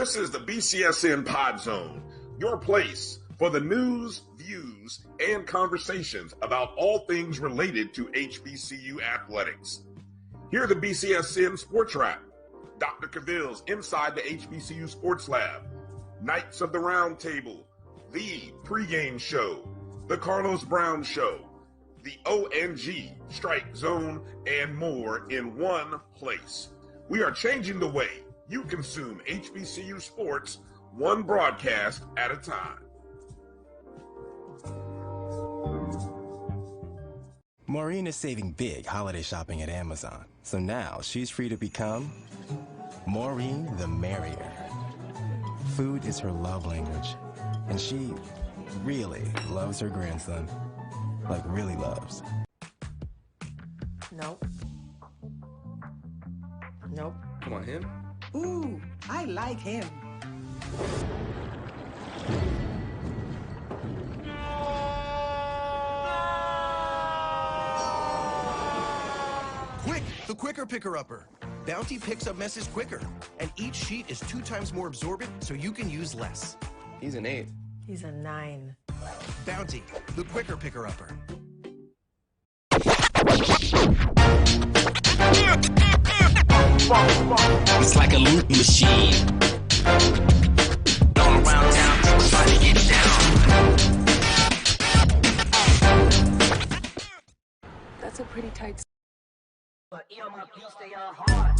This is the BCSN Pod Zone, your place for the news, views, and conversations about all things related to HBCU athletics. Here are the BCSN SportsWrap, Dr. Cavill's Inside the HBCU Sports Lab, Knights of the Round Table, the pregame show, the Carlos Brown Show, the ONG, Strike Zone, and more in one place. We are changing the way you consume HBCU sports, one broadcast at a time. Maureen is saving big holiday shopping at Amazon, so now she's free to become Maureen the Merrier. Food is her love language, and she really loves her grandson. Like, really loves. Nope. Nope. Come on, him? Ooh, I like him. Quick, the quicker picker-upper. Bounty picks up messes quicker, and each sheet is 2 times more absorbent, so you can use less. He's an 8. He's a 9. Bounty, the quicker picker-upper. It's like a loot machine. All around town, people trying to get down. That's a pretty tight. But my beats, they are hard.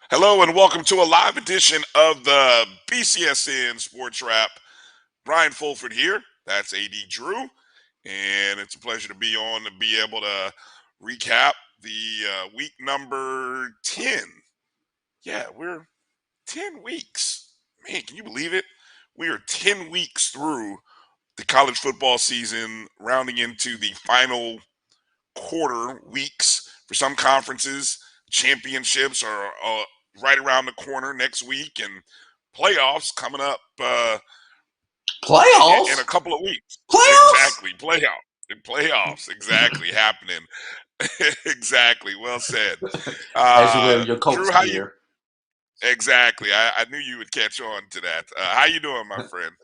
Hello and welcome to a live edition of the BCSN Sports Wrap. Brian Fulford here. That's AD Drew. And it's a pleasure to be on to be able to recap the week number 10. Yeah, we're 10 weeks. Man, can you believe it? We are 10 weeks through the college football season, rounding into the final quarter weeks for some conferences. Championships are right around the corner next week, and playoffs coming up playoffs in a couple of weeks. Playoffs? Exactly, playoffs exactly happening. Exactly, well said. As you wear your coach Drew, gear. Exactly, I knew you would catch on to that. How you doing, my friend?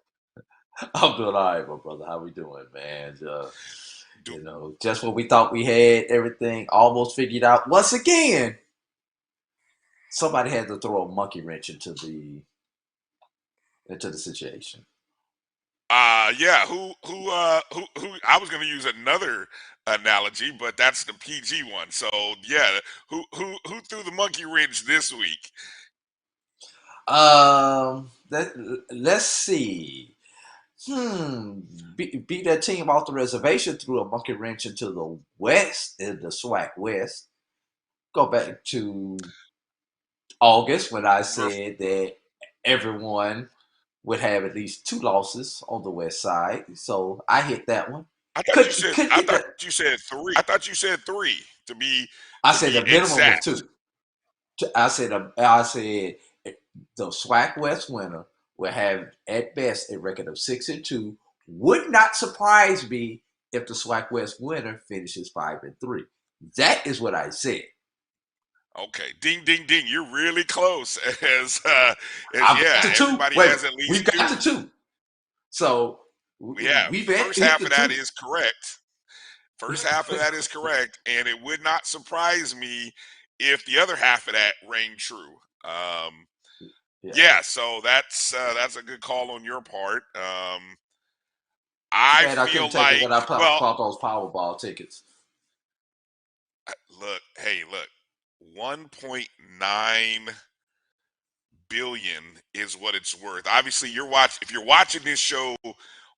I'm doing all right, my brother. How we doing, man? Just when we thought we had everything almost figured out, once again, somebody had to throw a monkey wrench into the situation. Yeah. Who? I was going to use another analogy, but that's the PG one. So yeah, who threw the monkey wrench this week? Let's see. Beat that team off the reservation, threw a monkey wrench into the West, in the SWAC West. Go back to August when I said that everyone would have at least 2 losses on the West side. So I hit that one. I thought you said 3. I thought you said 3 to be. I said the minimum exact. was 2. I said the SWAC West winner will have at best a record of 6-2. Would not surprise me if the SWAC West winner finishes 5-3. That is what I said. Okay, ding, ding, ding! You're really close. As everybody has at least. We've got to 2. So yeah, we've first half of that is correct. First half of that is correct, and it would not surprise me if the other half of that rang true. Yeah, so that's a good call on your part. I Man, I couldn't feel take it like, when I well, bought those Powerball tickets. look, 1.9 billion is what it's worth. Obviously, if you're watching this show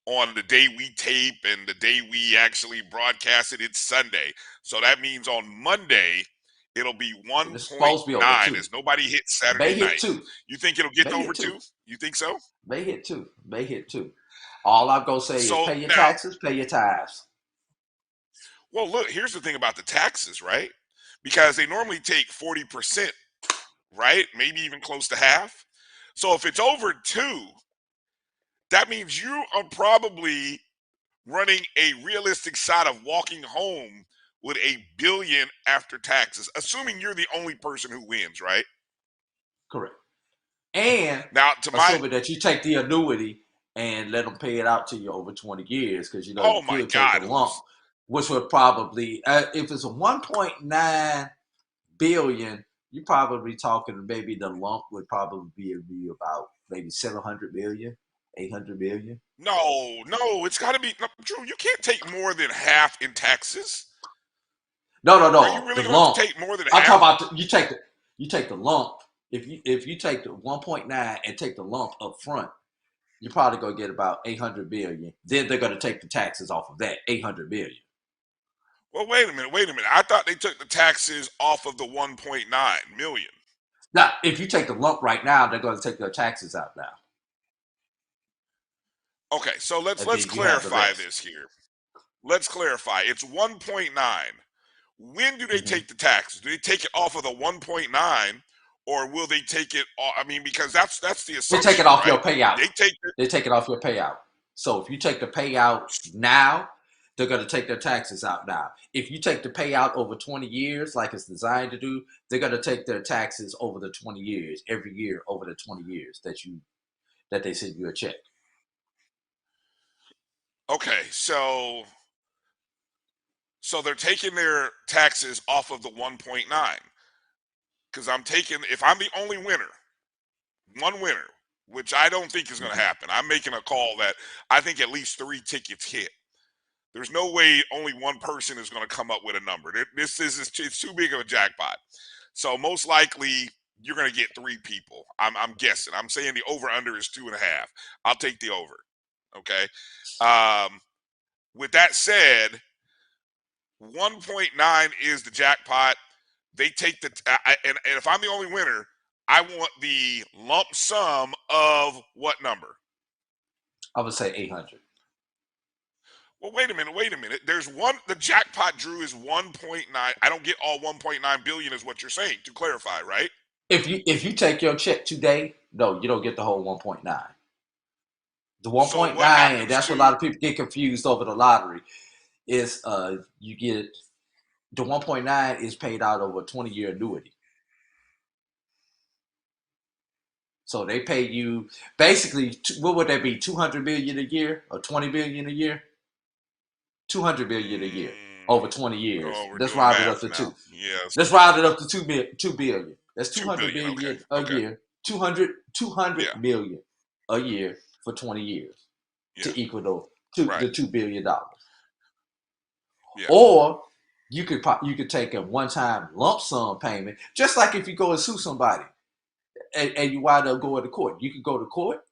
on the day we tape and the day we actually broadcast it, it's Sunday. So that means on Monday it'll be It's supposed to be over 1.9 two. as nobody hits May Saturday hit night. two. You think it'll get May over hit two. two? You think so? May hit two. May hit two. All I'm gonna say is So pay your now, taxes, pay your tithes. well, look, here's the thing about the taxes, right? Because they normally take 40%, right? Maybe even close to half. So if it's over two, that means you are probably running a realistic shot of walking home with $1 billion after taxes, assuming you're the only person who wins, right? Correct. And Now, assuming that you take the annuity and let them pay it out to you over 20 years, because you oh my could take the God, lump, which would probably, if it's a 1.9 billion, you're probably talking maybe the lump would probably be about maybe 700 million, 800 million. No, it's got to be, no, Drew, you can't take more than half in taxes. No. Are you The really going to lump. take more than I'm half? talking about you take the lump. If you take the 1.9 and take the lump up front, you're probably gonna get about 800 billion. Then they're gonna take the taxes off of that 800 billion. Well, wait a minute. I thought they took the taxes off of the 1.9 million. Now, if you take the lump right now, they're gonna take their taxes out now, Okay, so let's and then you have the clarify rest. this here. Let's clarify. It's 1.9. When do they Mm-hmm. take the taxes? Do they take it off of the 1.9, or will they take it off? I mean, because that's the They take assumption, it off right? your payout. They take it. They take it off your payout. So if you take the payout now, they're going to take their taxes out now. If you take the payout over 20 years, like it's designed to do, they're going to take their taxes over the 20 years, every year over the 20 years that they send you a check. Okay, so they're taking their taxes off of the 1.9 because if I'm the only winner, one winner, which I don't think is going to Mm-hmm. happen. I'm making a call that I think at least 3 tickets hit. There's no way only one person is going to come up with a number. It's too big of a jackpot. So most likely you're going to get 3 people. I'm guessing. I'm saying the over under is 2.5. I'll take the over. Okay. With that said, 1.9 is the jackpot. They take and if I'm the only winner, I want the lump sum of what number? I would say 800. Well, wait a minute. The jackpot, Drew, is 1.9. I don't get all 1.9 billion is what you're saying, to clarify, right? If you take your check today, no, you don't get the whole 1.9. The So 1.9, what and happens that's what a to, lot of people get confused over the lottery, is you get the 1.9 is paid out over a 20-year annuity. So they pay you basically, what would that be, 200 million a year or 20 billion a year? 200 billion a year over 20 years. oh, we're Let's doing round it up math to now. two. Yes. Let's round it up to 2 billion. That's 2 200 billion. Okay. billion a Okay. year. 200 Yeah. million a year for 20 years Yeah. to equal Right. the $2 billion. Yeah. Or you could take a one-time lump sum payment, just like if you go and sue somebody and you wind up going to court. You could go to court,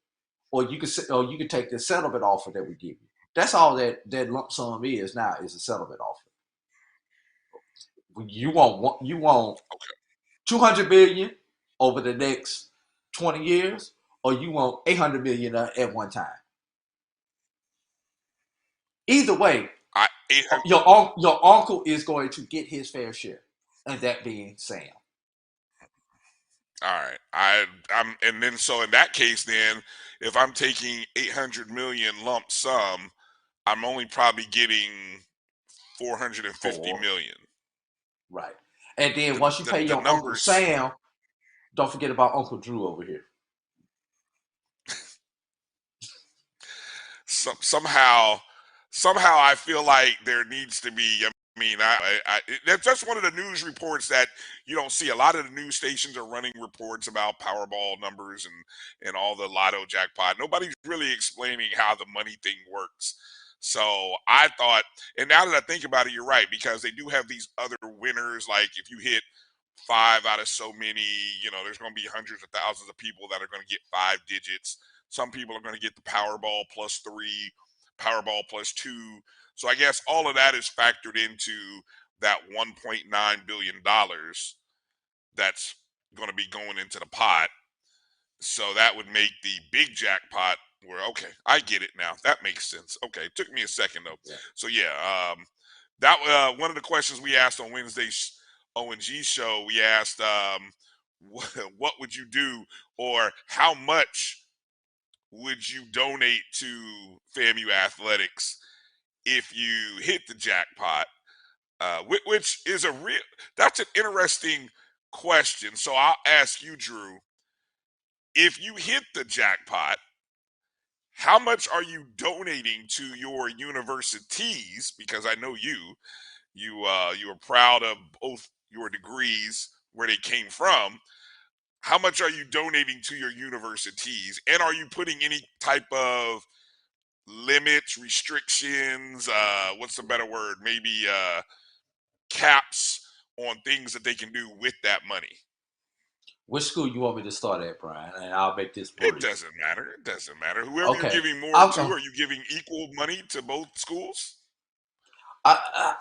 or you could take the settlement offer that we give you. That's all that lump sum is now, is a settlement offer. You want 200 billion over the next 20 years, or you want 800 million at one time. Either way, 800. your uncle is going to get his fair share, and that being Sam. All right. And then so in that case, then if I'm taking 800 million lump sum, I'm only probably getting 450 4. million. Right. And then The once you pay the your Uncle numbers Sam, don't forget about Uncle Drew over here. somehow somehow I feel like there needs to be. I mean, that's just one of the news reports that you don't see. A lot of the news stations are running reports about Powerball numbers and all the lotto jackpot. Nobody's really explaining how the money thing works. So I thought, and now that I think about it, you're right, because they do have these other winners. Like if you hit five out of so many, there's going to be hundreds of thousands of people that are going to get 5 digits. Some people are going to get the Powerball plus three, Powerball plus two. So I guess all of that is factored into that $1.9 billion that's going to be going into the pot. So that would make the big jackpot where, okay, I get it now. That makes sense. Okay, it took me a second though. Yeah. So yeah, that one of the questions we asked on Wednesday's ONG show, we asked, what would you do, or how much would you donate to FAMU athletics if you hit the jackpot? Which is that's an interesting question. So I'll ask you, Drew, if you hit the jackpot, how much are you donating to your universities? Because I know you are proud of both your degrees where they came from. How much are you donating to your universities, and are you putting any type of limits, restrictions? What's the better word? Maybe caps on things that they can do with that money. Which school you want me to start at, Brian? And I'll make this It brief. doesn't matter. It doesn't matter. Whoever you're Okay. giving more I'll to, go. are you giving equal money to both schools?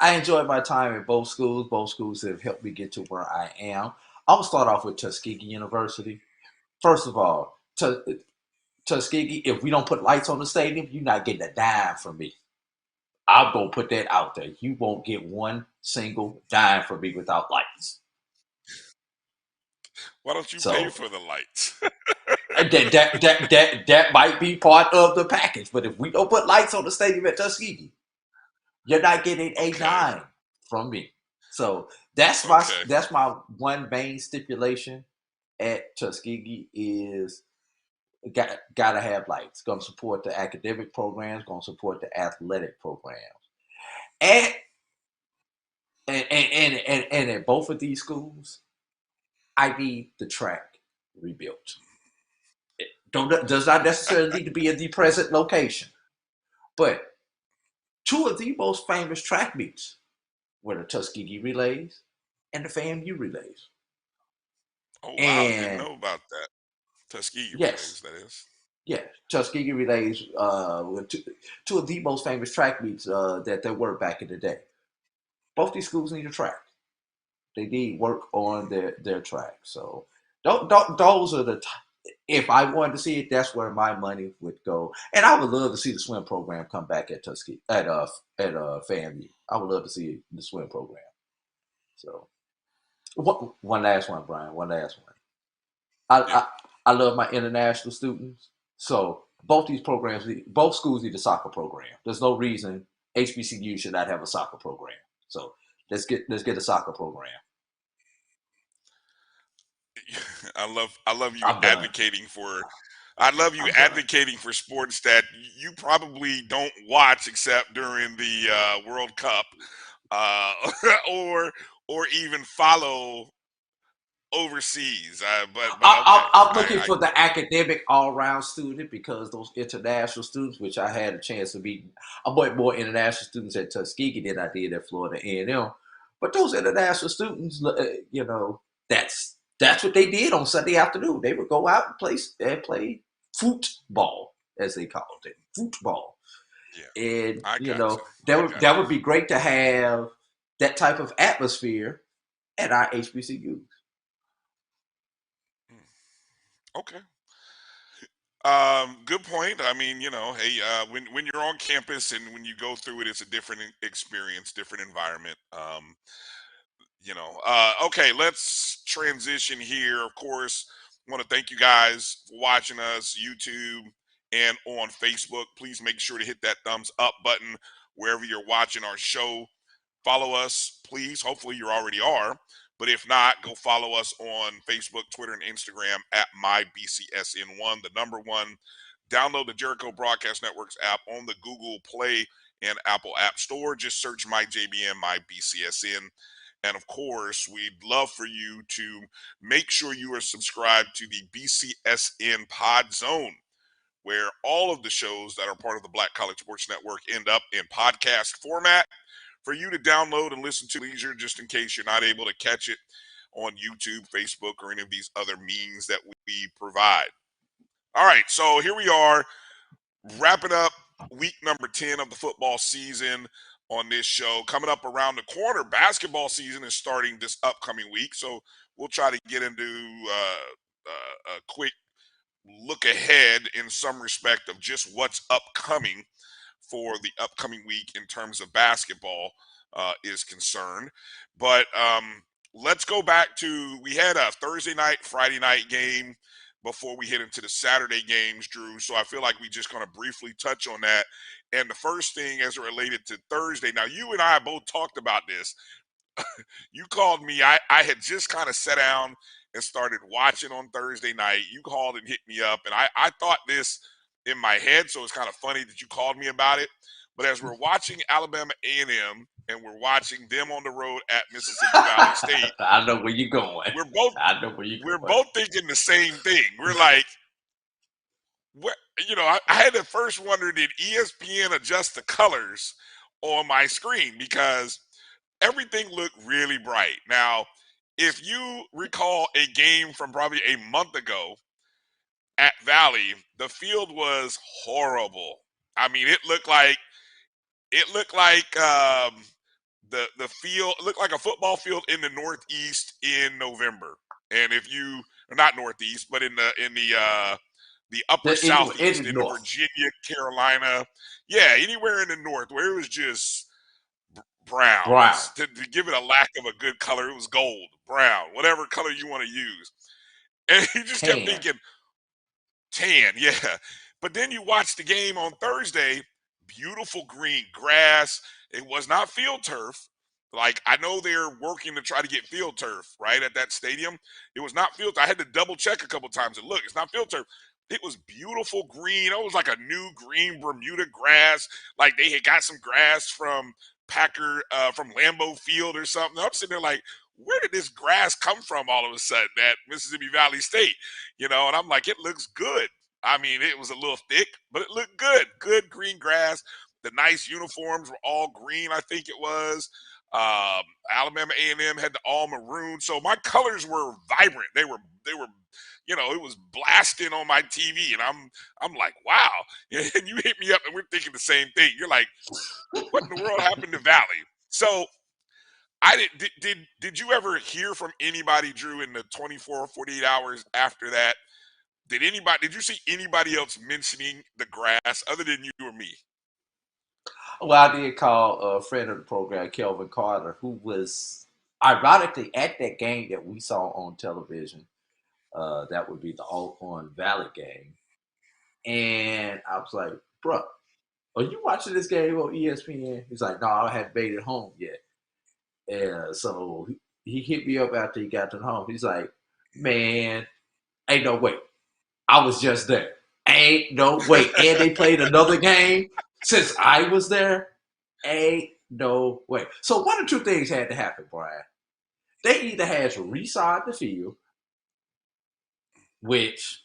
I enjoyed my time at both schools. Both schools have helped me get to where I am. I'm gonna start off with Tuskegee University. First of all, Tuskegee, if we don't put lights on the stadium, you're not getting a dime from me. I'm gonna put that out there. You won't get one single dime from me without lights. Why don't you pay So for the lights? that might be part of the package. But if we don't put lights on the stadium at Tuskegee, you're not getting a Okay. dime from me. So that's my Okay. that's my one main stipulation at Tuskegee is gotta have lights. Gonna support the academic programs, gonna support the athletic programs. And and at both of these schools, I need the track rebuilt. It does not necessarily need to be in the present location. But two of the most famous track meets were the Tuskegee Relays and the FAMU Relays. Oh wow, I didn't And know about that. Tuskegee relays, yes, that is. yeah, Tuskegee Relays were two of the most famous track meets that there were back in the day. Both these schools need a track. They need work on their track. So those are if I wanted to see it, that's where my money would go. And I would love to see the swim program come back at Tuskegee at FAMU. I would love to see the swim program. So one last one, Brian. One last one. Yeah. I I love my international students. So both schools need a soccer program. There's no reason HBCU should not have a soccer program. So let's get a soccer program. I love you I'm done. advocating for I love you I'm done. advocating for sports that you probably don't watch except during the World Cup, uh, or even follow overseas. But okay, I'm looking I for get the academic all-round student because those international students, which I had a chance to meet, I met more international students at Tuskegee than I did at Florida A&M. But those international students, that's what they did on Sunday afternoon. They would go out and play football, as they called it, football. yeah, And I got you. I that got would be great to have that type of atmosphere at our HBCUs. you. Okay. Good point. I mean, hey, when you're on campus and when you go through it, it's a different experience, different environment. Okay, let's transition here. Of course, want to thank you guys for watching us, YouTube and on Facebook. Please make sure to hit that thumbs up button wherever you're watching our show. Follow us, please. Hopefully, you already are. But if not, go follow us on Facebook, Twitter, and Instagram at MyBCSN1, the number one. download the Jericho Broadcast Network's app on the Google Play and Apple App Store. Just search my JBN, my BCSN. And of course, we'd love for you to make sure you are subscribed to the BCSN Pod Zone, where all of the shows that are part of the Black College Sports Network end up in podcast format for you to download and listen to leisure, just in case you're not able to catch it on YouTube, Facebook, or any of these other means that we provide. All right, so here we are, wrapping up week number 10 of the football season on this show. Coming up around the corner, basketball season is starting this upcoming week, so we'll try to get into a quick look ahead in some respect of just what's upcoming for the upcoming week in terms of basketball is concerned. But let's go back to, we had a Thursday night, Friday night game before we hit into the Saturday games, Drew. So I feel like we just going to briefly touch on that. And the first thing as it related to Thursday, now you and I both talked about this. You called me. I had just kind of sat down and started watching on Thursday night. You called and hit me up, and I thought this in my head, so it's kind of funny that you called me about it. But as we're watching Alabama A&M and we're watching them on the road at Mississippi Valley State, I know where you're going. I know where you're going. We're both thinking the same thing. We're like, what? You know, I had to first wonder, did ESPN adjust the colors on my screen, because everything looked really bright. Now, if you recall a game from probably a month ago at Valley, the field was horrible. I mean, it looked like the field looked like a football field in the Northeast in November. And if you, or not Northeast, but in the upper Southeast, in the Virginia, Carolina, yeah, anywhere in the North where it was just brown. To give it a lack of a good color, it was gold, brown, whatever color you want to use. And you just kept thinking, tan, yeah. But then you watch the game on Thursday, beautiful green grass. It was not field turf. Like, I know they're working to try to get field turf, right, at that stadium. It was not field turf. I had to double check a couple times and look, it's not field turf. It was beautiful green. It was like a new green Bermuda grass. Like they had got some grass from from Lambeau Field or something. I'm sitting there like, where did this grass come from all of a sudden at Mississippi Valley State? You know, and I'm like, it looks good. I mean, it was a little thick, but it looked good. Good green grass. The nice uniforms were all green, I think it was. Alabama A&M had the all maroon. So my colors were vibrant. They were, you know, it was blasting on my TV, and I'm like, wow. And you hit me up, and we're thinking the same thing. You're like, what in the world happened to Valley? So did you ever hear from anybody, Drew, in the 24, 48 hours after that? Did you see anybody else mentioning the grass other than you or me? Well, I did call a friend of the program, Kelvin Carter, who was ironically at that game that we saw on television. That would be the Alcorn Valley game. And I was like, bro, are you watching this game on ESPN? He's like, no, I haven't made it home yet. And so he hit me up after he got to home. He's like, man, ain't no way. I was just there. Ain't no way. And they played another game since I was there. Ain't no way. So one of two things had to happen, Brian. They either had to reside the field, which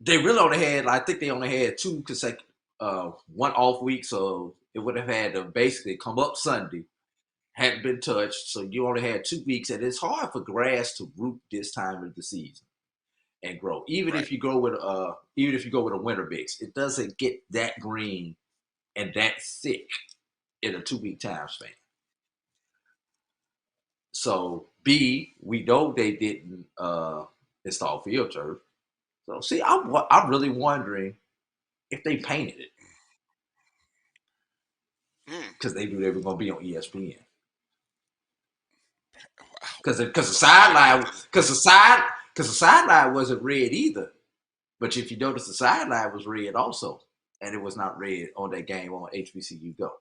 they really only had, I think they only had two consecutive, one off week, so it would have had to basically come up Sunday, hadn't been touched, so you only had 2 weeks, and it's hard for grass to root this time of the season and grow. Even if you go with a winter mix, it doesn't get that green and that thick in a 2-week time span. So B, we know they didn't install field turf. So see, I'm really wondering if they painted it because they knew they were going to be on ESPN. Because the sideline wasn't red either. But if you notice, the sideline was red also, and it was not red on that game on HBCU Go.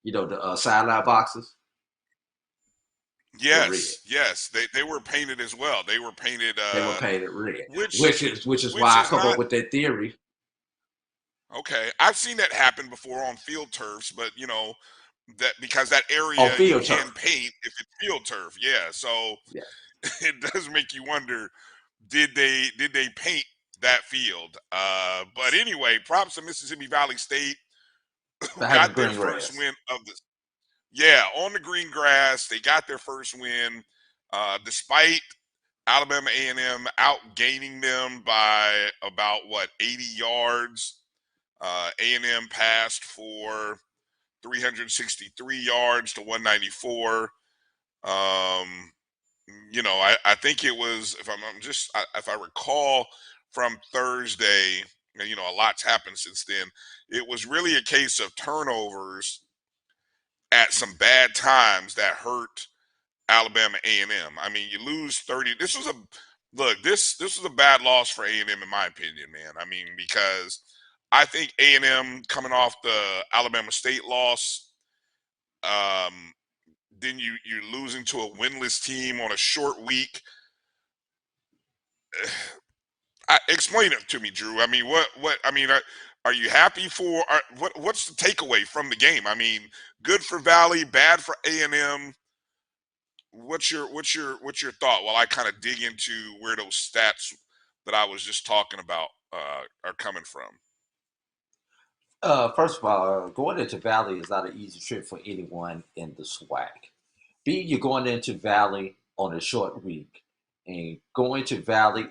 You know, the sideline boxes. Yes, they were painted as well. They were painted. They were painted red, which is why I come up with that theory Okay, I've seen that happen before on field turfs, but that because that On area you field can turf. paint if it's field turf. Yeah, so Yeah. it does make you wonder, did they paint that field? But anyway, props to Mississippi Valley State who To have a got their green first grass. win of the yeah, on the green grass. They got their first win, despite Alabama A&M outgaining them by about what 80 yards. A&M passed for 363 yards to 194. Um, I think it was if I recall from Thursday, and a lot's happened since then. It was really a case of turnovers at some bad times that hurt Alabama A&M. I mean, you lose 30. This was a look. This was a bad loss for A&M in my opinion, man. I mean, because I think A&M coming off the Alabama State loss, um, then you're losing to a winless team on a short week. Explain it to me, Drew. I mean, what? I mean, are you happy for? What's the takeaway from the game? I mean, good for Valley, bad for A&M. What's your thought while I kind of dig into where those stats that I was just talking about are coming from? First of all, going into Valley is not an easy trip for anyone in the SWAC. B, you're going into Valley on a short week, and going to Valley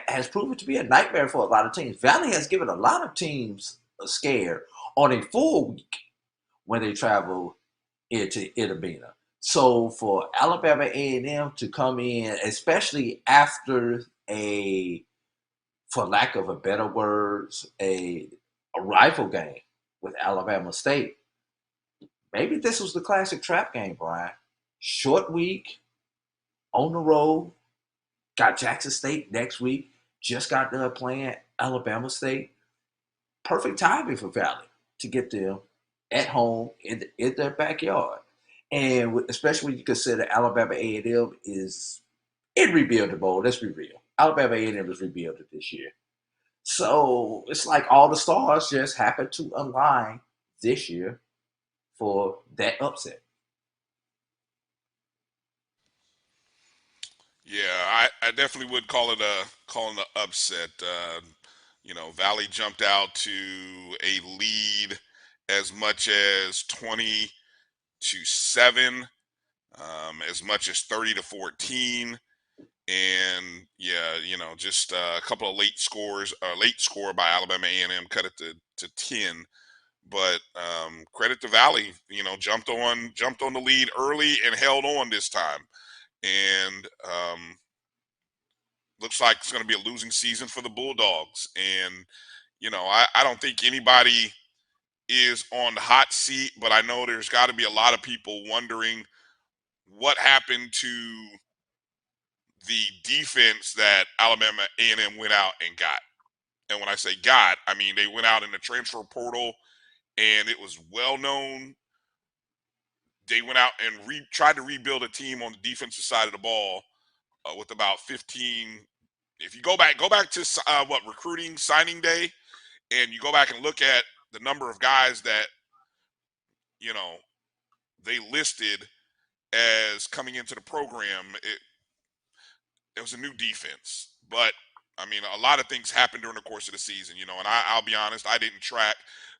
has proven to be a nightmare for a lot of teams. Valley has given a lot of teams a scare on a full week when they travel into Itabena. So for Alabama A&M to come in, especially after for lack of a better words, a rifle game with Alabama State, maybe this was the classic trap game, Brian. Short week, on the road, got Jackson State next week, just got done playing Alabama State. Perfect timing for Valley to get them at home in their backyard. And especially when you consider Alabama A&M is in rebuilding mode. Let's be real. Alabama A&M is rebuilding this year. So it's like all the stars just happen to align this year for that upset. Yeah, I definitely would call it an upset. Valley jumped out to a lead as much as 20-7, as much as 30-14. And yeah, just a couple of late score by Alabama A&M cut it to 10. But credit to Valley, jumped on the lead early and held on this time. And looks like it's going to be a losing season for the Bulldogs. And I don't think anybody is on the hot seat, but I know there's got to be a lot of people wondering what happened to the defense that Alabama A&M went out and got. And when I say got, I mean they went out in the transfer portal, and it was well known. They went out and tried to rebuild a team on the defensive side of the ball with about 15. If you go back to what recruiting signing day, and you go back and look at the number of guys that you know they listed as coming into the program, it was a new defense. But I mean, a lot of things happened during the course of the season, and I'll be honest, I didn't track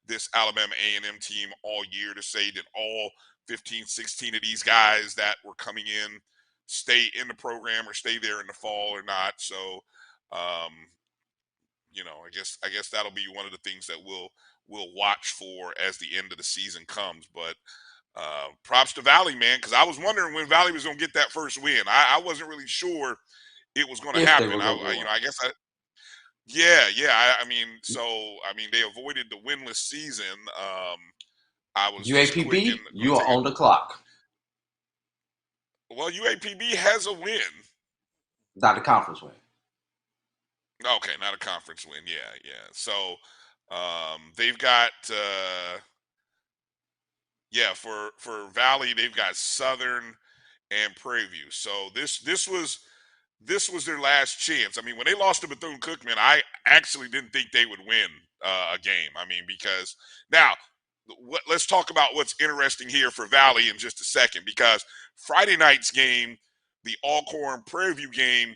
this Alabama A&M team all year to say that all 15, 16 of these guys that were coming in stay in the program or stay there in the fall or not. So, um, I guess that'll be one of the things that we'll watch for as the end of the season comes. But props to Valley, man, because I was wondering when Valley was going to get that first win. I wasn't really sure it was going to If they happen. were going to get one. I guess yeah, yeah. I mean, they avoided the winless season. I was just quick and UAPB, going you to are take a on the clock. well. UAPB has a win. Not the conference win. Okay, not a conference win. Yeah, yeah. So they've got yeah, for Valley they've got Southern and Prairie View. So this was this was their last chance. I mean, when they lost to Bethune-Cookman, I actually didn't think they would win a game. I mean, because now let's talk about what's interesting here for Valley in just a second, because Friday night's game, the Alcorn Prairie View game,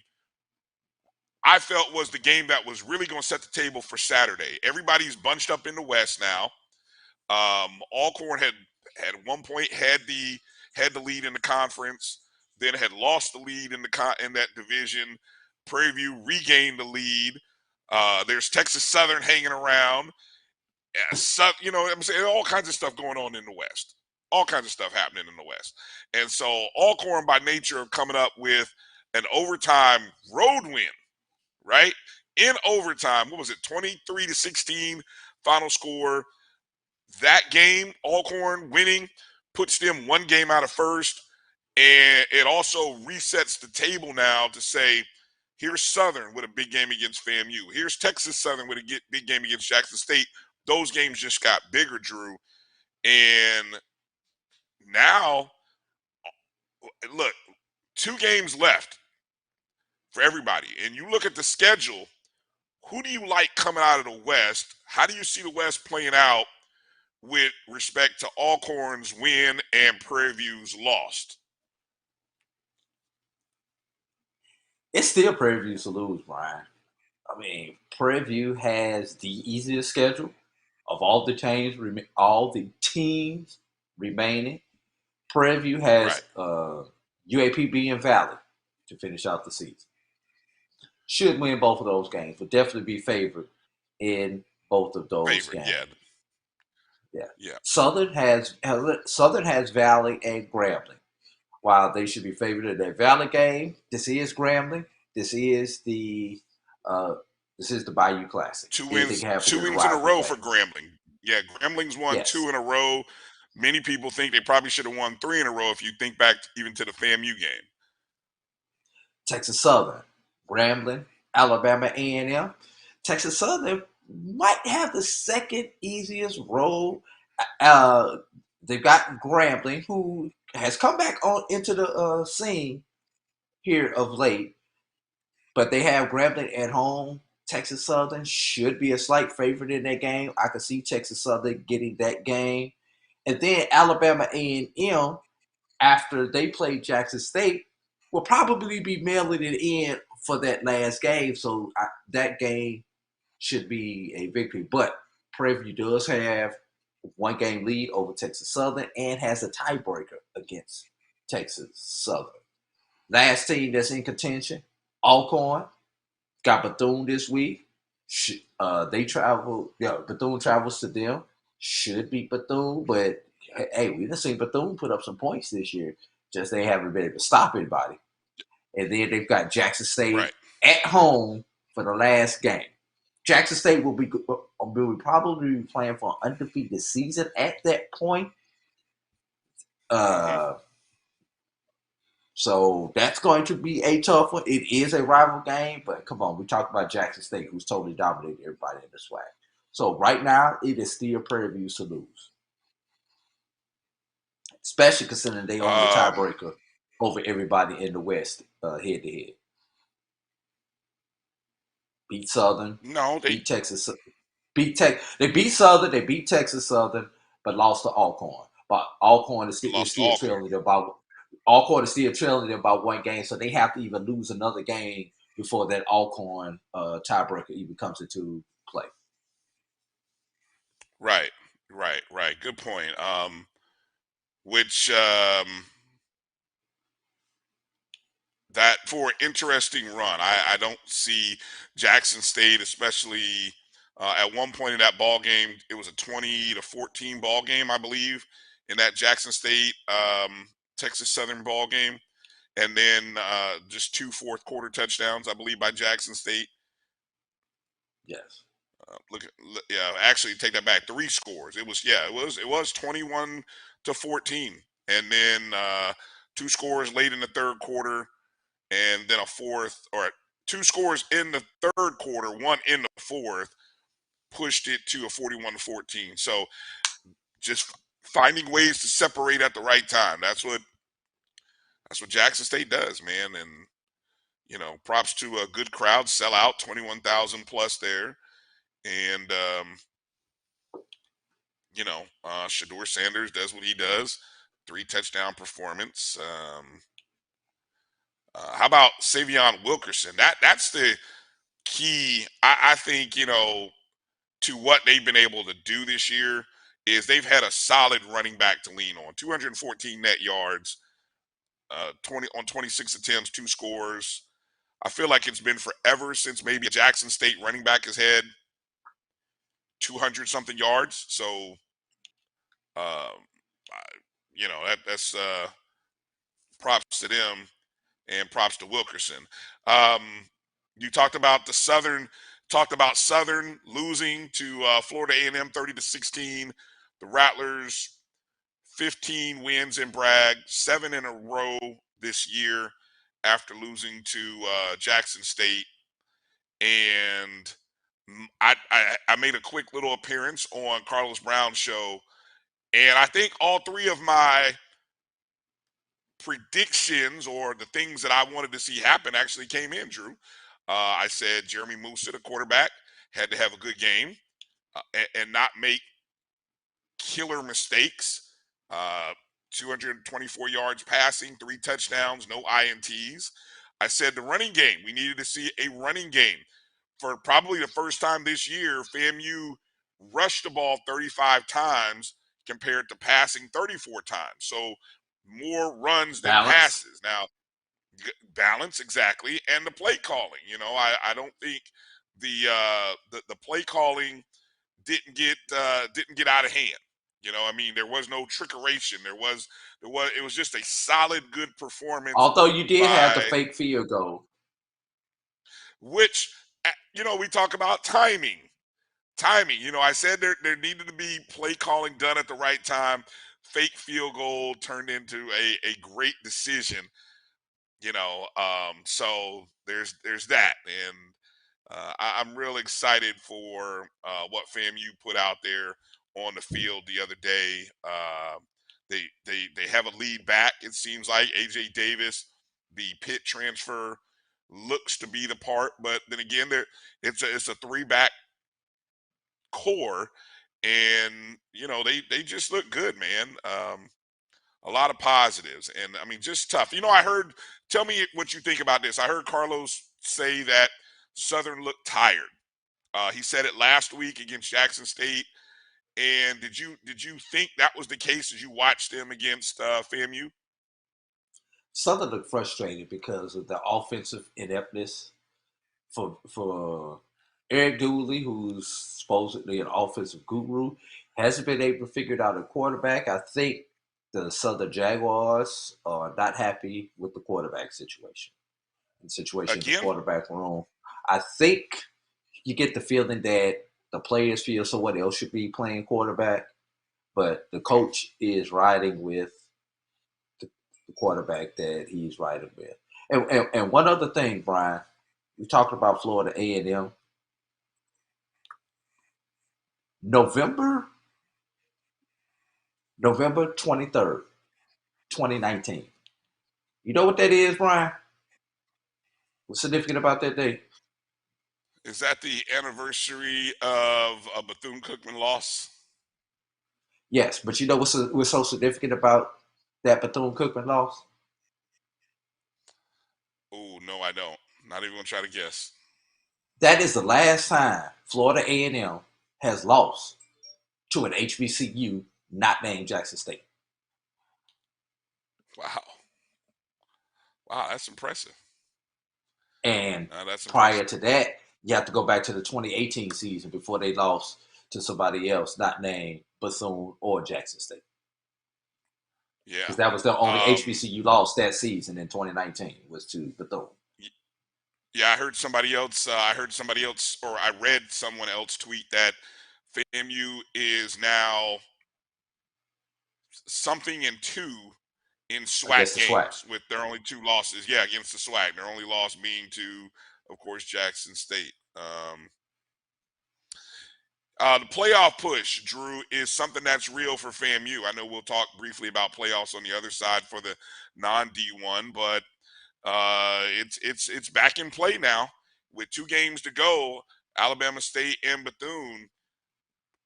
I felt was the game that was really going to set the table for Saturday. Everybody's bunched up in the West now. Alcorn had at one point had the lead in the conference, then had lost the lead in in that division. Prairie View regained the lead. There's Texas Southern hanging around. You know, I'm saying all kinds of stuff going on in the West. All kinds of stuff happening in the West. And so Alcorn, by nature of coming up with an overtime road win, right? In overtime, what was it, 23-16 final score. That game, Alcorn winning, puts them one game out of first, and it also resets the table now to say, here's Southern with a big game against FAMU. Here's Texas Southern with a big game against Jackson State. Those games just got bigger, Drew. And now, look, 2 games left for everybody. And you look at the schedule, who do you like coming out of the West? How do you see the West playing out with respect to Alcorn's win and Prairie View's lost? It's still Prairie View to lose, Brian. I mean, Prairie View has the easiest schedule of all the teams remaining. Prairie View has Right. UAPB and Valley to finish out the season. Should win both of those games, but definitely be favored in both of those Favorite, games. yeah. Yeah. Yeah. Southern has Valley and Grambling. While they should be favored in their Valley game, this is Grambling. This is the Bayou Classic. Two Anything wins, can happen two in the wins in a rivalry row for games. Grambling. Yeah, Grambling's won 2 Yes. in a row. Many people think they probably should have won 3 in a row if you think back even to the FAMU game. Texas Southern, Grambling, Alabama A&M. Texas Southern might have the second easiest road. Uh, they've got Grambling, who has come back on into the scene here of late, but they have Grambling at home. Texas Southern should be a slight favorite in that game. I could see Texas Southern getting that game. And then Alabama A&M, after they play Jackson State, will probably be mailing it in for that last game. So that game should be a victory. But Prairie View does have 1 game lead over Texas Southern and has a tiebreaker against Texas Southern. Last team that's in contention, Alcorn, got Bethune this week. Bethune travels to them. Should beat Bethune, but hey, we done seen Bethune put up some points this year. Just they haven't been able to stop anybody. And then they've got Jackson State Right. at home for the last game. Jackson State will probably be playing for an undefeated season at that point. So that's going to be a tough one. It is a rival game, but come on, we talked about Jackson State, who's totally dominated everybody in the SWAC. So right now, it is still Prairie View to lose, especially considering they own the tiebreaker over everybody in the West head to head. Beat Southern, No, they beat Texas, They beat Southern, they beat Texas Southern, but lost to Alcorn. But Alcorn is lost to still Alcorn. trailing them about. Alcorn is still trailing them about 1 game, so they have to even lose another game before that Alcorn tiebreaker even comes into play. Right. Good point. Which that for an interesting run. I don't see Jackson State, especially at one point in that ball game, it was a 20-14 ball game, I believe, in that Jackson State Texas Southern ball game, and then just 2 fourth-quarter touchdowns, I believe, by Jackson State. Yes. Actually, take that back. 3 scores. It was 21-14, and then 2 scores late in the third quarter, and then a fourth, or 2 scores in the third quarter, 1 in the fourth, pushed it to a 41-14. So just finding ways to separate at the right time. That's what Jackson State does, man. And props to a good crowd, sell out, 21,000 plus there. And, Shador Sanders does what he does, 3-touchdown performance. How about Savion Wilkerson? That's the key, I think, to what they've been able to do this year is they've had a solid running back to lean on. 214 net yards, 26 attempts, 2 scores. I feel like it's been forever since maybe a Jackson State running back has had 200 something yards. So, that's props to them and props to Wilkerson. Um, you talked about Southern losing to Florida A&M 30-16. The Rattlers 15 wins in Bragg, 7 in a row this year after losing to Jackson State. And I made a quick little appearance on Carlos Brown's show, and I think all 3 of my predictions or the things that I wanted to see happen actually came in, Drew. I said Jeremy Musa, the quarterback, had to have a good game and not make killer mistakes. 224 yards passing, 3 touchdowns, no INTs. I said the running game, we needed to see a running game. For probably the first time this year, FAMU rushed the ball 35 times compared to passing 34 times. So more runs than Balance. passes. Now, balance, exactly, and the play calling. I don't think the play calling didn't get out of hand. There was no trickeration. It was just a solid, good performance. Although you did have the by fake field goal. which we talk about timing. I said there needed to be play calling done at the right time. Fake field goal turned into a great decision. So there's that, and I'm real excited for what FAMU put out there on the field the other day. They have a lead back. It seems like AJ Davis, the Pitt transfer, looks to be the part, but then again, it's a 3-back core, and they just look good, man. A lot of positives, and just tough. Tell me what you think about this. I heard Carlos say that Southern looked tired. He said it last week against Jackson State. And did you think that was the case as you watched them against FAMU? Southern looked frustrated because of the offensive ineptness for Eric Dooley, who's supposedly an offensive guru, hasn't been able to figure out a quarterback. I think the Southern Jaguars are not happy with the quarterback situation. The situation in the Again, quarterback room. I think you get the feeling that the players feel someone else should be playing quarterback, but the coach is riding with the quarterback that he's riding with. And one other thing, Brian, we talked about Florida A&M. November 23rd, 2019. You know what that is, Brian? What's significant about that day? is that the anniversary of a Bethune-Cookman loss? Yes, but you know what's so significant about that Bethune-Cookman loss? Oh, no, I don't. Not even gonna try to guess. That is the last time Florida A&M has lost to an HBCU not named Jackson State. Wow, wow, that's impressive. And That's prior impressive. to that, you have to go back to the 2018 season before they lost to somebody else not named Bethune or Jackson State. Yeah. Because that was the only Um, HBCU loss that season in 2019 was to Bethune. yeah, I heard somebody else. Or I read someone else tweet that FAMU is now something and 2 in I guess SWAC the SWAC. games with their only 2 losses. Yeah, against the SWAC. Their only loss being to, of course, Jackson State. The playoff push, Drew, is something that's real for FAMU. I know we'll talk briefly about playoffs on the other side for the non-D1, but It's back in play now with 2 games to go. Alabama State and Bethune.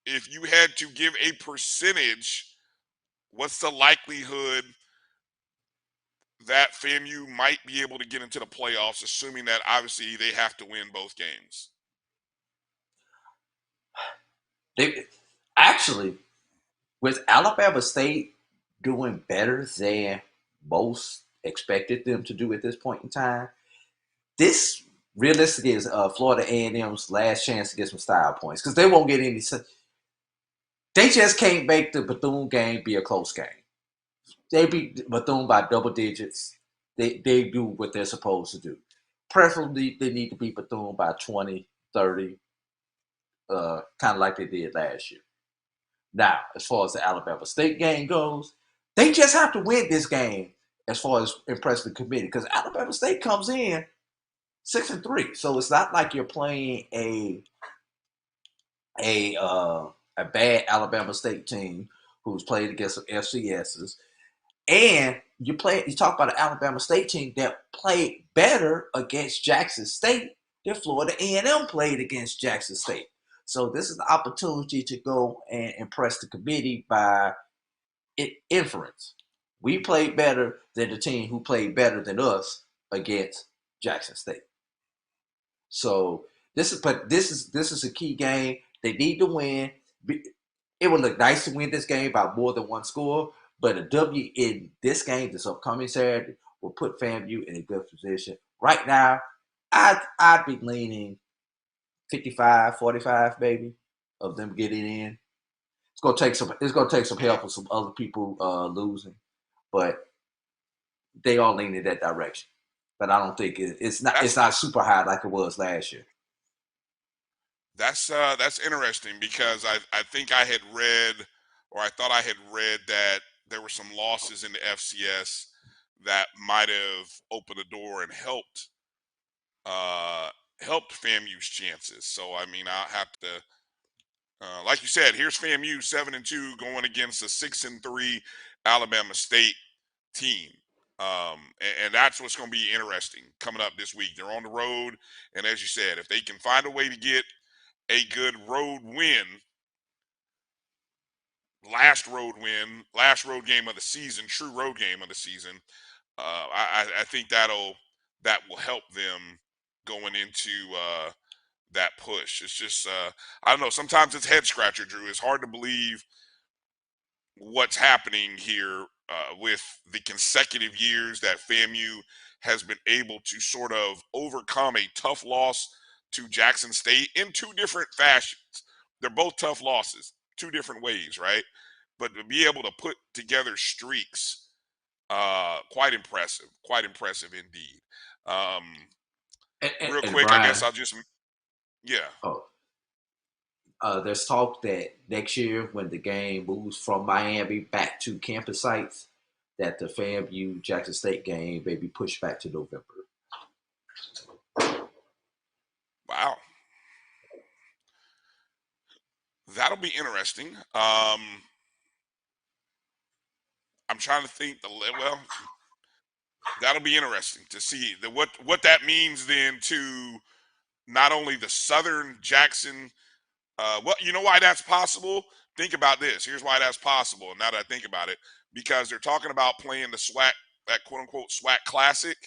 If you had to give a percentage, what's the likelihood that FAMU might be able to get into the playoffs, assuming that obviously they have to win both games? They actually, with Alabama State doing better than most expected them to do at this point in time, this realistically is Florida A&M's last chance to get some style points because they won't get any. They just can't make the Bethune game be a close game. They beat Bethune by double digits. They do what they're supposed to do. Preferably, they need to beat Bethune by 20, 30, kind of like they did last year. Now, as far as the Alabama State game goes, they just have to win this game as far as impressing the committee because Alabama State comes in 6-3, so it's not like you're playing a bad Alabama State team who's played against some FCSs, and you talk about an Alabama State team that played better against Jackson State than Florida A&M played against Jackson State. So this is the opportunity to go and impress the committee by inference. We played better than the team who played better than us against Jackson State. So this is a key game. They need to win. It would look nice to win this game by more than one score, but a W in this game, this upcoming Saturday, will put FAMU in a good position. Right now, I'd be leaning 55-45, maybe, of them getting in. It's gonna take some help with some other people losing, but they all lean in that direction. But I don't think it's not super high like it was last year. That's interesting because I think I had read, or I thought I had read, that there were some losses in the FCS that might have opened the door and helped FAMU's chances. So I mean, I'll have to, like you said, here's FAMU 7-2 going against a 6-3 Alabama State team. And that's what's going to be interesting coming up this week. They're on the road, and as you said, if they can find a way to get a good road win, last road game of the season, true road game of the season, I think that will help them going into that push. It's just I don't know. Sometimes it's head scratcher, Drew. It's hard to believe what's happening here with the consecutive years that FAMU has been able to sort of overcome a tough loss to Jackson State in 2 different fashions. They're both tough losses, 2 different ways, right? But to be able to put together streaks, quite impressive indeed. Real quick, Bryan, I guess I'll just, yeah. There's talk that next year, when the game moves from Miami back to campus sites, that the FAMU Jackson State game may be pushed back to November. Wow. That'll be interesting. I'm trying to think. Well, that'll be interesting to see what that means then to not only the Southern Jackson. You know why that's possible? Think about this. Here's why that's possible. Now that I think about it, because they're talking about playing the SWAC, that quote unquote SWAC Classic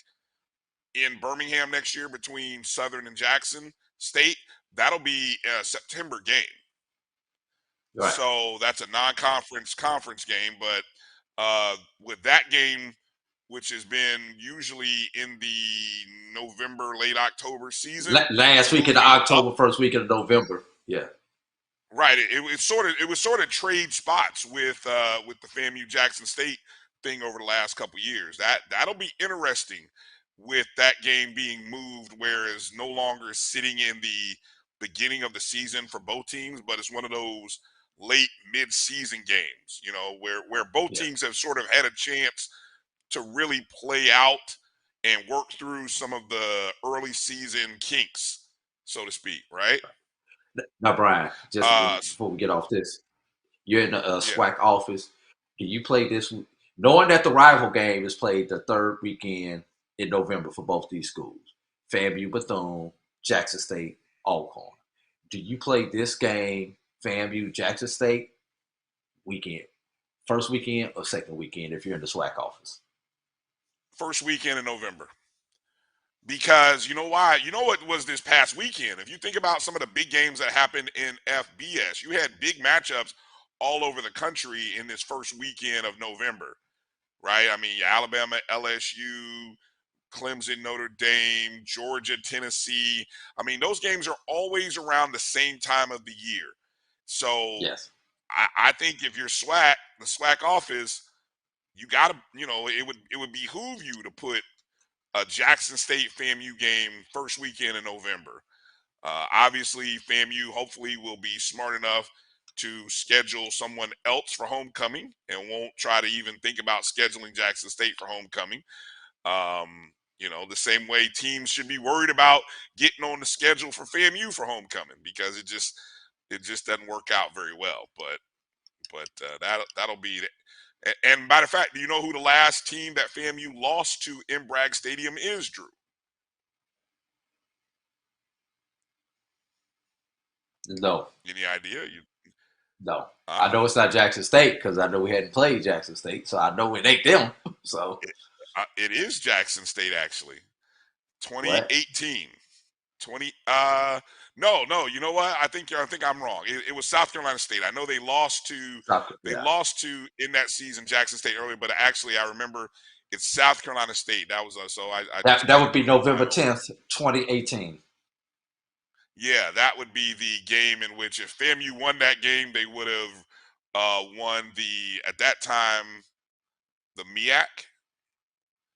in Birmingham next year between Southern and Jackson State. That'll be a September game. Right. So that's a non-conference conference game, but with that game, which has been usually in the November, late October season, last week of October, first week of November, yeah. Right. It was sort of trade spots with the FAMU Jackson State thing over the last couple of years. That'll be interesting with that game being moved, whereas no longer sitting in the beginning of the season for both teams, but it's one of those late mid-season games, where both teams have sort of had a chance to really play out and work through some of the early season kinks, so to speak, right? Now, Bryan, just before we get off this, you're in the SWAC office. Do you play this, knowing that the rival game is played the third weekend in November for both these schools. FAMU, Bethune, Jackson State, Alcorn. Do you play this game, FAMU, Jackson State, weekend? First weekend or second weekend if you're in the SWAC office? First weekend in November. Because you know why? You know what was this past weekend? If you think about some of the big games that happened in FBS, you had big matchups all over the country in this first weekend of November, right? I mean, Alabama, LSU, Clemson, Notre Dame, Georgia, Tennessee. I mean, those games are always around the same time of the year. So Yes. I think if you're SWAC, the SWAC office, you gotta, it would behoove you to put a Jackson State FAMU game first weekend in November. Obviously, FAMU hopefully will be smart enough to schedule someone else for homecoming and won't try to even think about scheduling Jackson State for homecoming. The same way teams should be worried about getting on the schedule for FAMU for homecoming because it just doesn't work out very well. But that'll be it. And by the fact, do you know who the last team that FAMU lost to in Bragg Stadium is, Drew? No. Any idea? No. I know it's not Jackson State because I know we hadn't played Jackson State, so I know it ain't them. So it is Jackson State actually. what? 2018. No, you know what? I think I'm wrong. It was South Carolina State. I know they lost to in that season Jackson State earlier, but actually I remember it's South Carolina State. That was so I just That would be put my November mind on it. 10th, 2018. Yeah, that would be the game in which if FAMU won that game, they would have won at that time the MEAC.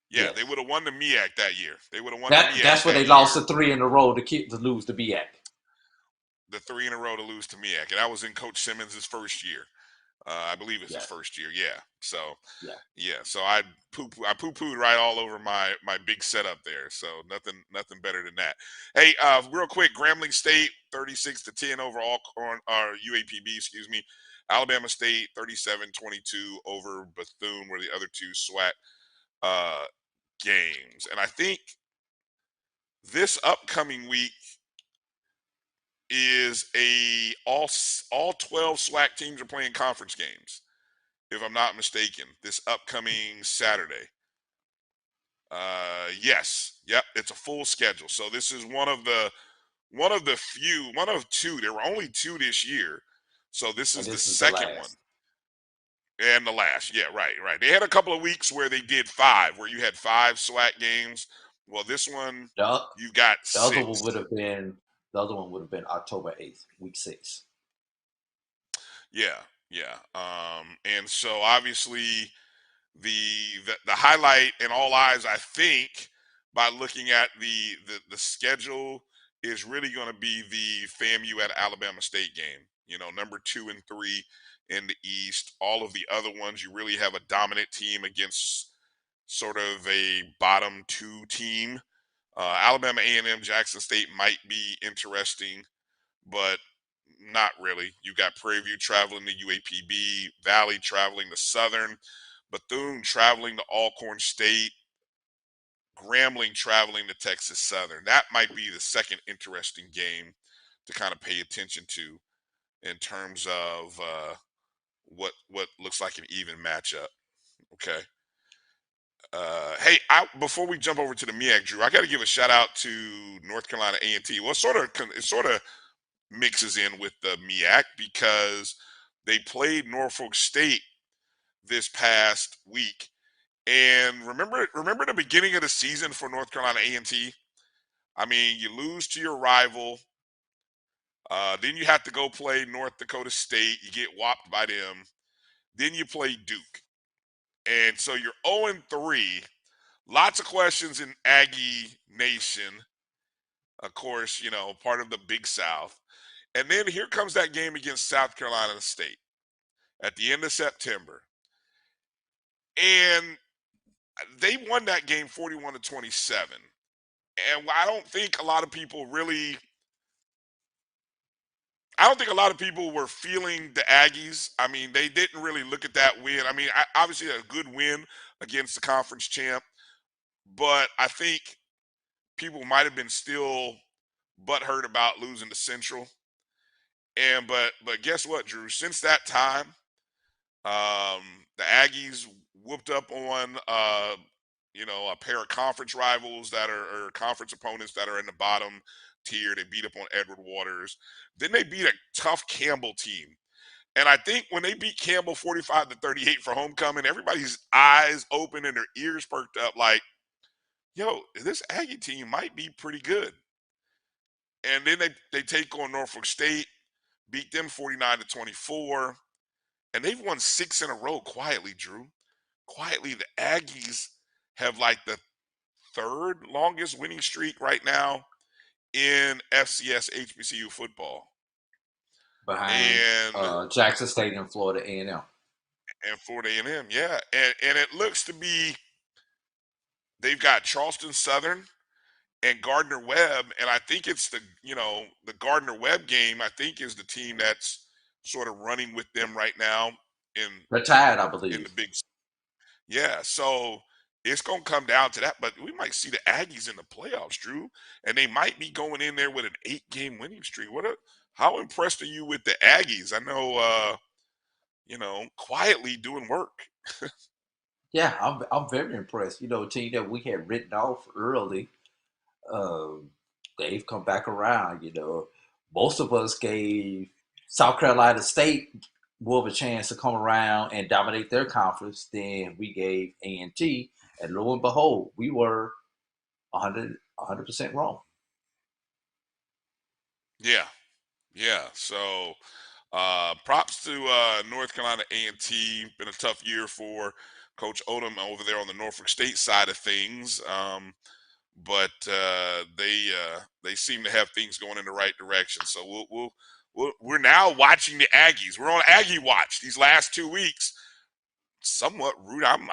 Yeah, Yes. they would have won the MEAC that year. They would have won the MEAC That's where that they year. lost the 3 in a row to lose the BIAC. The 3 in a row to lose to MEAC, and that was in Coach Simmons' first year. I believe it's his first year. Yeah. So So I poo-pooed right all over my big setup there. So nothing better than that. Hey, real quick, Grambling State 36-10 over Alcorn, or UAPB, excuse me. Alabama State 37-22 over Bethune were the other two SWAC games. And I think this upcoming week is all 12 SWAC teams are playing conference games, if I'm not mistaken, this upcoming Saturday. Yes, yep, it's a full schedule. So this is one of two. There were only 2 this year, so this is the second one. And the last, yeah, right. They had a couple of weeks where they did 5, where you had 5 SWAC games. Well, this one you got 6. The other one would have been October 8th, week 6. Yeah. And so obviously the highlight and all eyes, I think, by looking at the schedule is really going to be the FAMU at Alabama State game. Number 2 and 3 in the East. All of the other ones, you really have a dominant team against sort of a bottom 2 team. Alabama A&M, Jackson State might be interesting, but not really. You got Prairie View traveling to UAPB, Valley traveling to Southern, Bethune traveling to Alcorn State, Grambling traveling to Texas Southern. That might be the second interesting game to kind of pay attention to in terms of what looks like an even matchup. Okay. Hey, before we jump over to the MEAC, Drew, I got to give a shout out to North Carolina A&T. Well, it sort of mixes in with the MEAC because they played Norfolk State this past week. And remember the beginning of the season for North Carolina A&T? I mean, you lose to your rival. Then you have to go play North Dakota State. You get whopped by them. Then you play Duke. And so you're 0-3. Lots of questions in Aggie Nation. Of course, part of the Big South. And then here comes that game against South Carolina State at the end of September. And they won that game 41-27. And I don't think a lot of people were feeling the Aggies. I mean, they didn't really look at that win. I mean, obviously a good win against the conference champ, but I think people might have been still butthurt about losing to Central. And but guess what, Drew? Since that time, um, the Aggies whooped up on a pair of conference rivals that are or conference opponents that are in the bottom tier. They beat up on Edward Waters. Then they beat a tough Campbell team. And I think when they beat Campbell 45-38 for homecoming, everybody's eyes open and their ears perked up like, yo, this Aggie team might be pretty good. And then they take on Norfolk State, beat them 49-24, and they've won 6 in a row quietly, Drew. Quietly, the Aggies have like the third longest winning streak right now in FCS HBCU football. behind And Jackson State and Florida A&M. Florida A&M, yeah. And it looks to be they've got Charleston Southern and Gardner Webb, and I think it's the Gardner Webb game, I think, is the team that's sort of running with them right now in They're tied, I in the believe. big. Yeah, so it's gonna come down to that, but we might see the Aggies in the playoffs, Drew, and they might be going in there with an 8-game winning streak. How impressed are you with the Aggies? I know quietly doing work. Yeah, I'm very impressed. You know, a team that we had written off early, um, they've come back around. You know, most of us gave South Carolina State more of a chance to come around and dominate their conference than we gave A&T. And lo and behold, we were 100% wrong. Yeah, yeah. So props to North Carolina A&T. Been a tough year for Coach Odom over there on the Norfolk State side of things. But they seem to have things going in the right direction. So we're now watching the Aggies. We're on Aggie watch these last 2 weeks. Somewhat I'm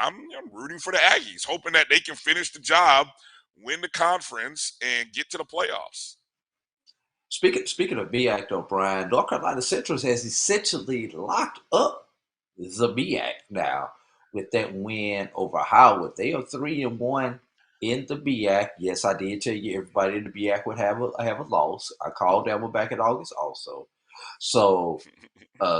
rooting for the Aggies, hoping that they can finish the job, win the conference, and get to the playoffs. Speaking of MEAC, though, Brian, North Carolina Central has essentially locked up the MEAC now with that win over Howard. They are 3-1 in the MEAC. Yes, I did tell you everybody in the MEAC would have a loss. I called that one back in August also. So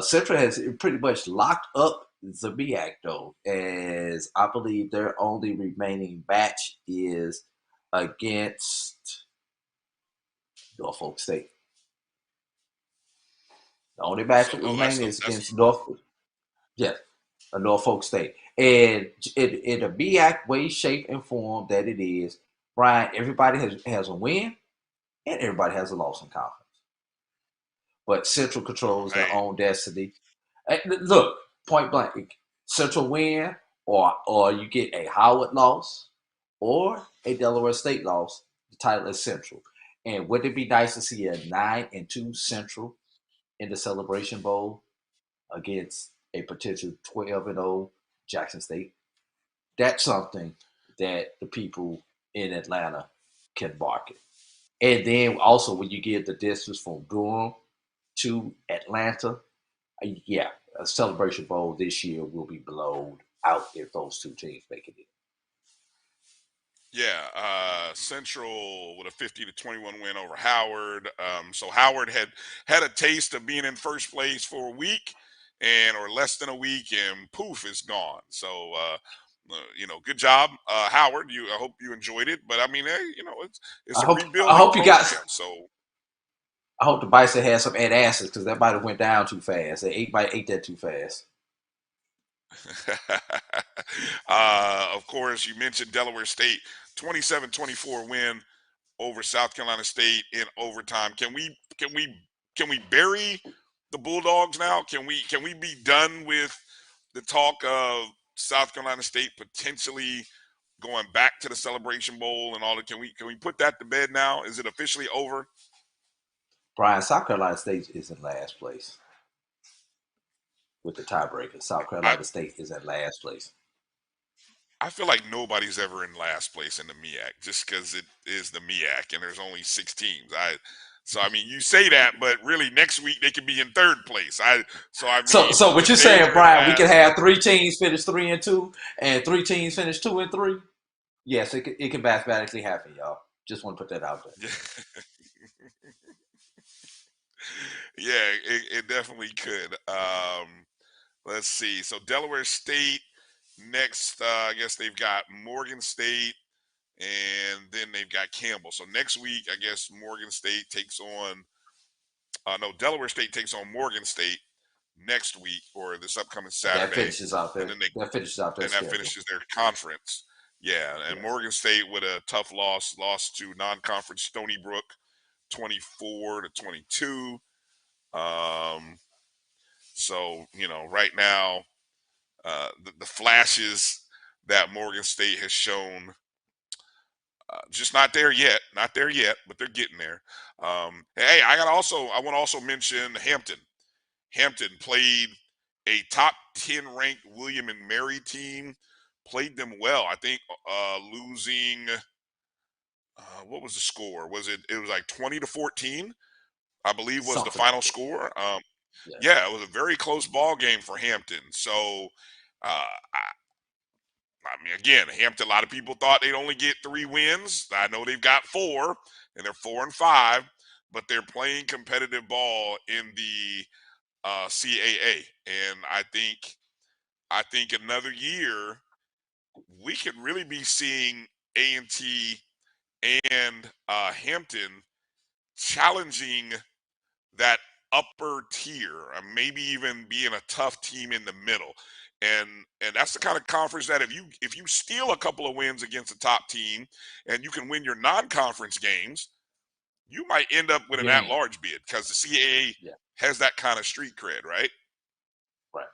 Central has pretty much locked up the MEAC though, as I believe their only remaining match is against Norfolk State. The only match So remaining is against Norfolk State. And in the MEAC way, shape, and form that it is, Brian, everybody has a win and everybody has a loss in conference. But Central controls their hey, own destiny. Look, point blank, Central win, or you get a Howard loss or a Delaware State loss. The title is Central. And wouldn't it be nice to see a 9-2 Central in the Celebration Bowl against a potential 12-0 Jackson State? That's something that the people in Atlanta can market. And then also when you get the distance from Durham to Atlanta, yeah, a Celebration Bowl this year will be blown out if those two teams make it in. yeah, Central with a 50-21 win over Howard. So Howard had a taste of being in first place for a week or less than a week, and poof, it's gone. So good job, Howard. I hope you enjoyed it. But I mean, hey, it's I a hope I rebuilding hope you got program. So I hope the Bison had some antacids because that might have went down too fast. They might ate that too fast. of course, you mentioned Delaware State 27-24 win over South Carolina State in overtime. Can we bury the Bulldogs now? Can we be done with the talk of South Carolina State potentially going back to the Celebration Bowl and all that? Can we put that to bed now? Is it officially over? Brian, South Carolina State is in last place with the tiebreaker. South I Carolina State is in last place. I feel like nobody's ever in last place in the MEAC just because it is the MEAC and there's only 6 teams. So I mean, you say that, but really next week they could be in third place. I mean, So what you're today saying, they're in Brian? We can last. have 3 teams finish 3-2, and 3 teams finish 2-3. Yes, it can mathematically happen, y'all. Just want to put that out there. Yeah, it definitely could. Let's see. So Delaware State next. I guess they've got Morgan State, and then they've got Campbell. So next week, I guess Morgan State takes on. No, Delaware State takes on Morgan State next week or this upcoming That Saturday, finishes out and their then they that finishes out their and that schedule. finishes their conference. Yeah, and Yes. Morgan State with a tough lost to non-conference Stony Brook, 24-22. Um, so right now, the flashes that Morgan State has shown, just not there yet. Not there yet, but they're getting there. Hey, I want to also mention Hampton. Hampton played a top 10 ranked William and Mary team. Played them well. I think losing. What was the score? It was like 20-14? I believe was the Something like final that. score. Yes. Yeah, it was a very close ball game for Hampton. So, I mean, again, Hampton. A lot of people thought they'd only get 3 wins. I know they've got 4, and they're 4-5, but they're playing competitive ball in the CAA, and I think another year we could really be seeing A&T and Hampton challenging that upper tier, maybe even being a tough team in the middle. And that's the kind of conference that if you steal a couple of wins against a top team and you can win your non-conference games, you might end up with an Get in. at-large bid because the CAA Yeah. has that kind of street cred, right? Right.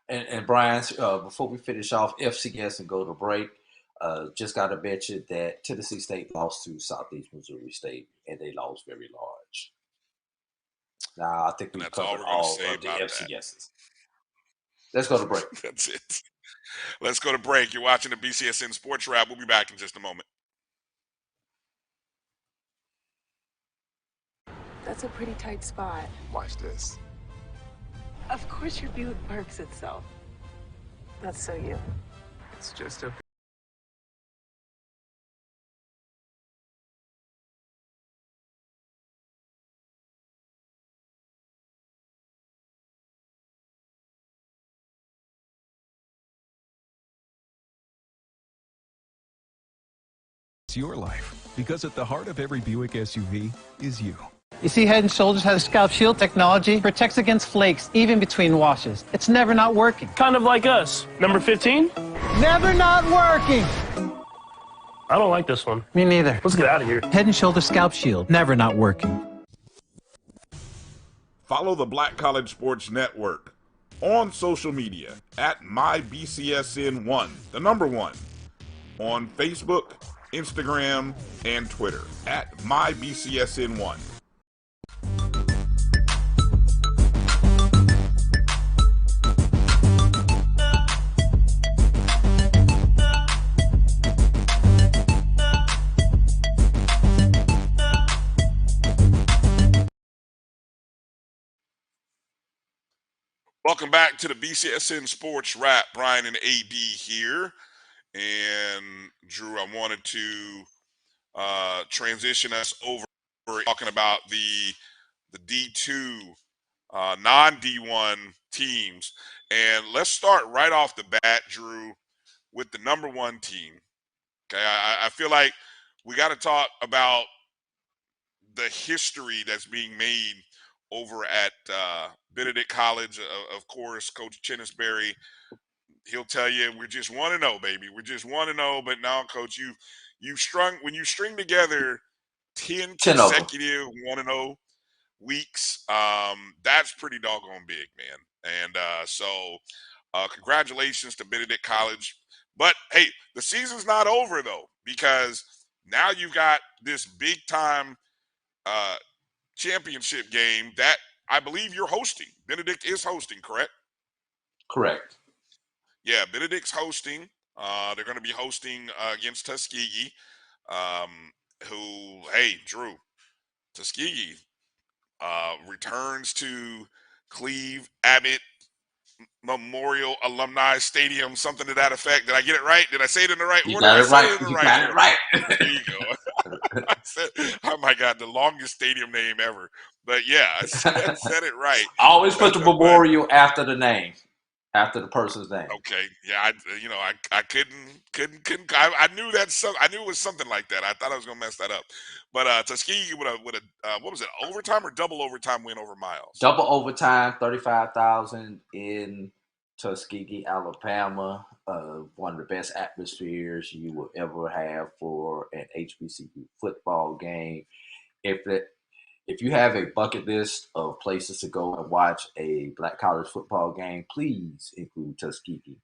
And Brian, before we finish off FCS and go to break, just got to mention that Tennessee State lost to Southeast Missouri State, and they lost very large. Now, I think And we've that's all covered we're going to all say of the about that. FCSs. Let's go to break. That's it. Let's go to break. You're watching the BCSN Sports Wrap. We'll be back in just a moment. That's a pretty tight spot. Watch this. Of course your Buick parks itself. That's so you. It's just a It's your life, because at the heart of every Buick SUV is you. You see, Head & Shoulders has a scalp shield technology, protects against flakes, even between washes. It's never not working. Kind of like us. Number 15? Never not working! I don't like this one. Me neither. Let's get out of here. Head & Shoulders scalp shield, never not working. Follow the Black College Sports Network on social media at MyBCSN1, the number 1, on Facebook, Instagram, and Twitter at MyBCSN1. Welcome back to the BCSN Sports Wrap. Bryan and AD here. And Drew, I wanted to transition us over talking about the D2 non-D1 teams. And let's start right off the bat, Drew, with the number 1 team. Okay, I feel like we got to talk about the history that's being made over at Benedict College. Of course, Coach Chinnisberry, he'll tell you we're just 1-0, baby. We're just 1-0. But now, Coach, when you string together 10 consecutive 1-0 weeks, that's pretty doggone big, man. And so congratulations to Benedict College. But hey, the season's not over though, because now you've got this big time championship game that I believe you're hosting. Benedict is hosting, correct? Correct. Yeah, Benedict's hosting. They're going to be hosting against Tuskegee, who, hey, Drew, Tuskegee returns to Cleve, Abbott, Memorial Alumni Stadium, something to that effect. Did I get it right? Did I say it in the right You order? got I it said right. it in the You right got it order. right. There you go. I said, oh my God, the longest stadium name ever. But yeah, I said it right. Always put the But memorial after the name, after the person's name. okay, yeah, I couldn't. I knew I knew it was something like that. I thought I was gonna mess that up. But Tuskegee with a what was it, overtime or double overtime win over Miles? Double overtime, 35,000 in Tuskegee, Alabama. One of the best atmospheres you will ever have for an HBCU football game. If it, if you have a bucket list of places to go and watch a black college football game, please include Tuskegee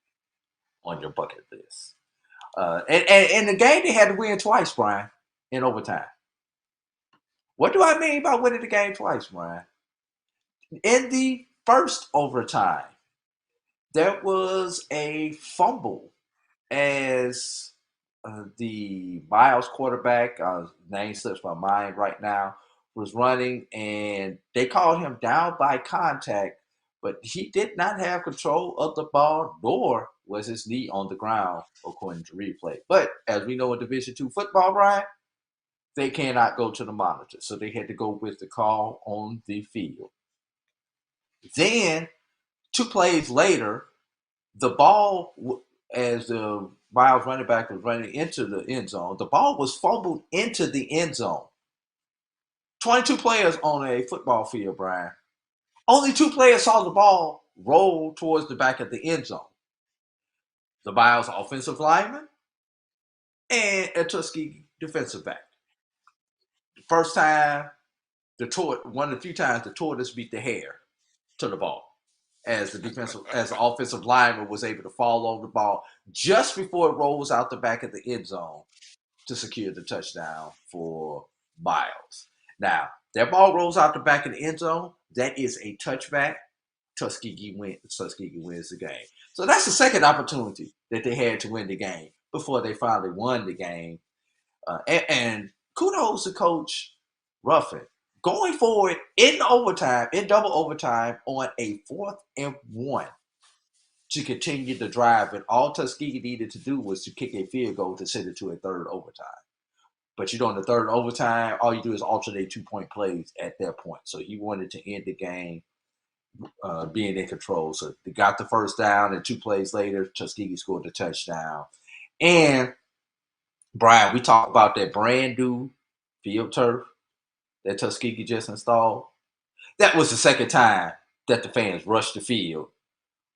on your bucket list. And the game they had to win twice, Brian, in overtime. What do I mean by winning the game twice, Brian? In the first overtime, there was a fumble as the Miles quarterback, name slips my mind right now, was running, and they called him down by contact, but he did not have control of the ball, nor was his knee on the ground, according to replay. But as we know in Division II football, Brian, they cannot go to the monitor, so they had to go with the call on the field. Then, 2 plays later, the ball, as the Miles running back was running into the end zone, the ball was fumbled into the end zone. 22 players on a football field, Brian. Only 2 players saw the ball roll towards the back of the end zone. The Miles offensive lineman and a Tuskegee defensive back. The first time, one of the few times the tortoise beat the hare to the ball, as the offensive lineman was able to fall over the ball just before it rolls out the back of the end zone to secure the touchdown for Miles. Now, that ball rolls out the back of the end zone. That is a touchback. Tuskegee wins the game. So that's the second opportunity that they had to win the game before they finally won the game. And kudos to Coach Ruffin. Going forward in double overtime on a 4th and 1 to continue the drive. And all Tuskegee needed to do was to kick a field goal to send it to a third overtime. But in the third overtime, all you do is alternate 2-point plays at that point. So he wanted to end the game being in control. So they got the first down, and 2 plays later, Tuskegee scored the touchdown. And, Brian, we talked about that brand new field turf that Tuskegee just installed. That was the second time that the fans rushed the field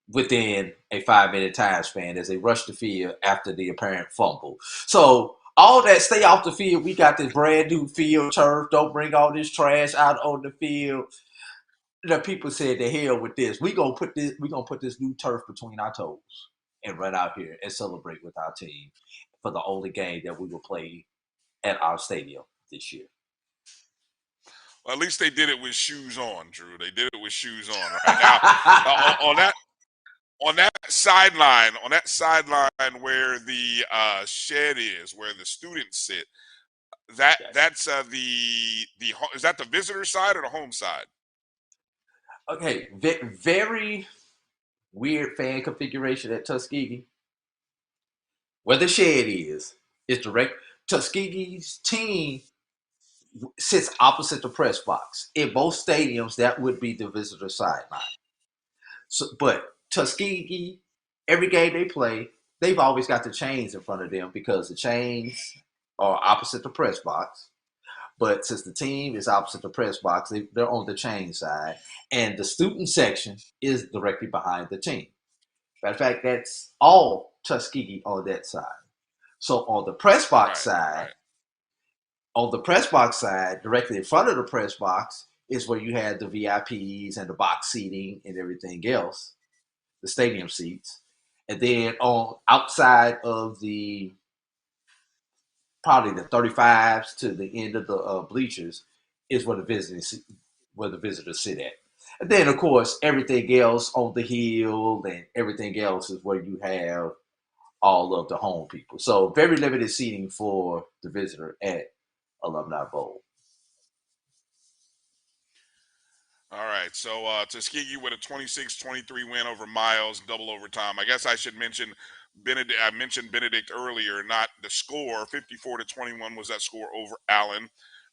within a 5-minute time span as they rushed the field after the apparent fumble. So all that, stay off the field. We got this brand new field turf. Don't bring all this trash out on the field. The people said, "The hell with this. We're gonna put this new turf between our toes and run out here and celebrate with our team for the only game that we will play at our stadium this year." Well, at least they did it with shoes on, Drew. They did it with shoes on right now. On that sideline, where the shed is, where the students sit, that's is that the visitor side or the home side? Okay, very weird fan configuration at Tuskegee. Where the shed is direct. Tuskegee's team sits opposite the press box. In both stadiums, that would be the visitor sideline. So, but Tuskegee, every game they play, they've always got the chains in front of them because the chains are opposite the press box. But since the team is opposite the press box, they're on the chain side, and the student section is directly behind the team. Matter of fact, that's all Tuskegee on that side. So on the press box side, directly in front of the press box is where you had the VIPs and the box seating and everything else, the stadium seats. And then on outside of probably the 35s to the end of the bleachers is where the visitors sit at. And then, of course, everything else on the hill and everything else is where you have all of the home people. So very limited seating for the visitor at Alumni Bowl. All right, so Tuskegee with a 26-23 win over Miles, double overtime. I guess I should mention Benedict. I mentioned Benedict earlier, not the score. 54-21 was that score over Allen.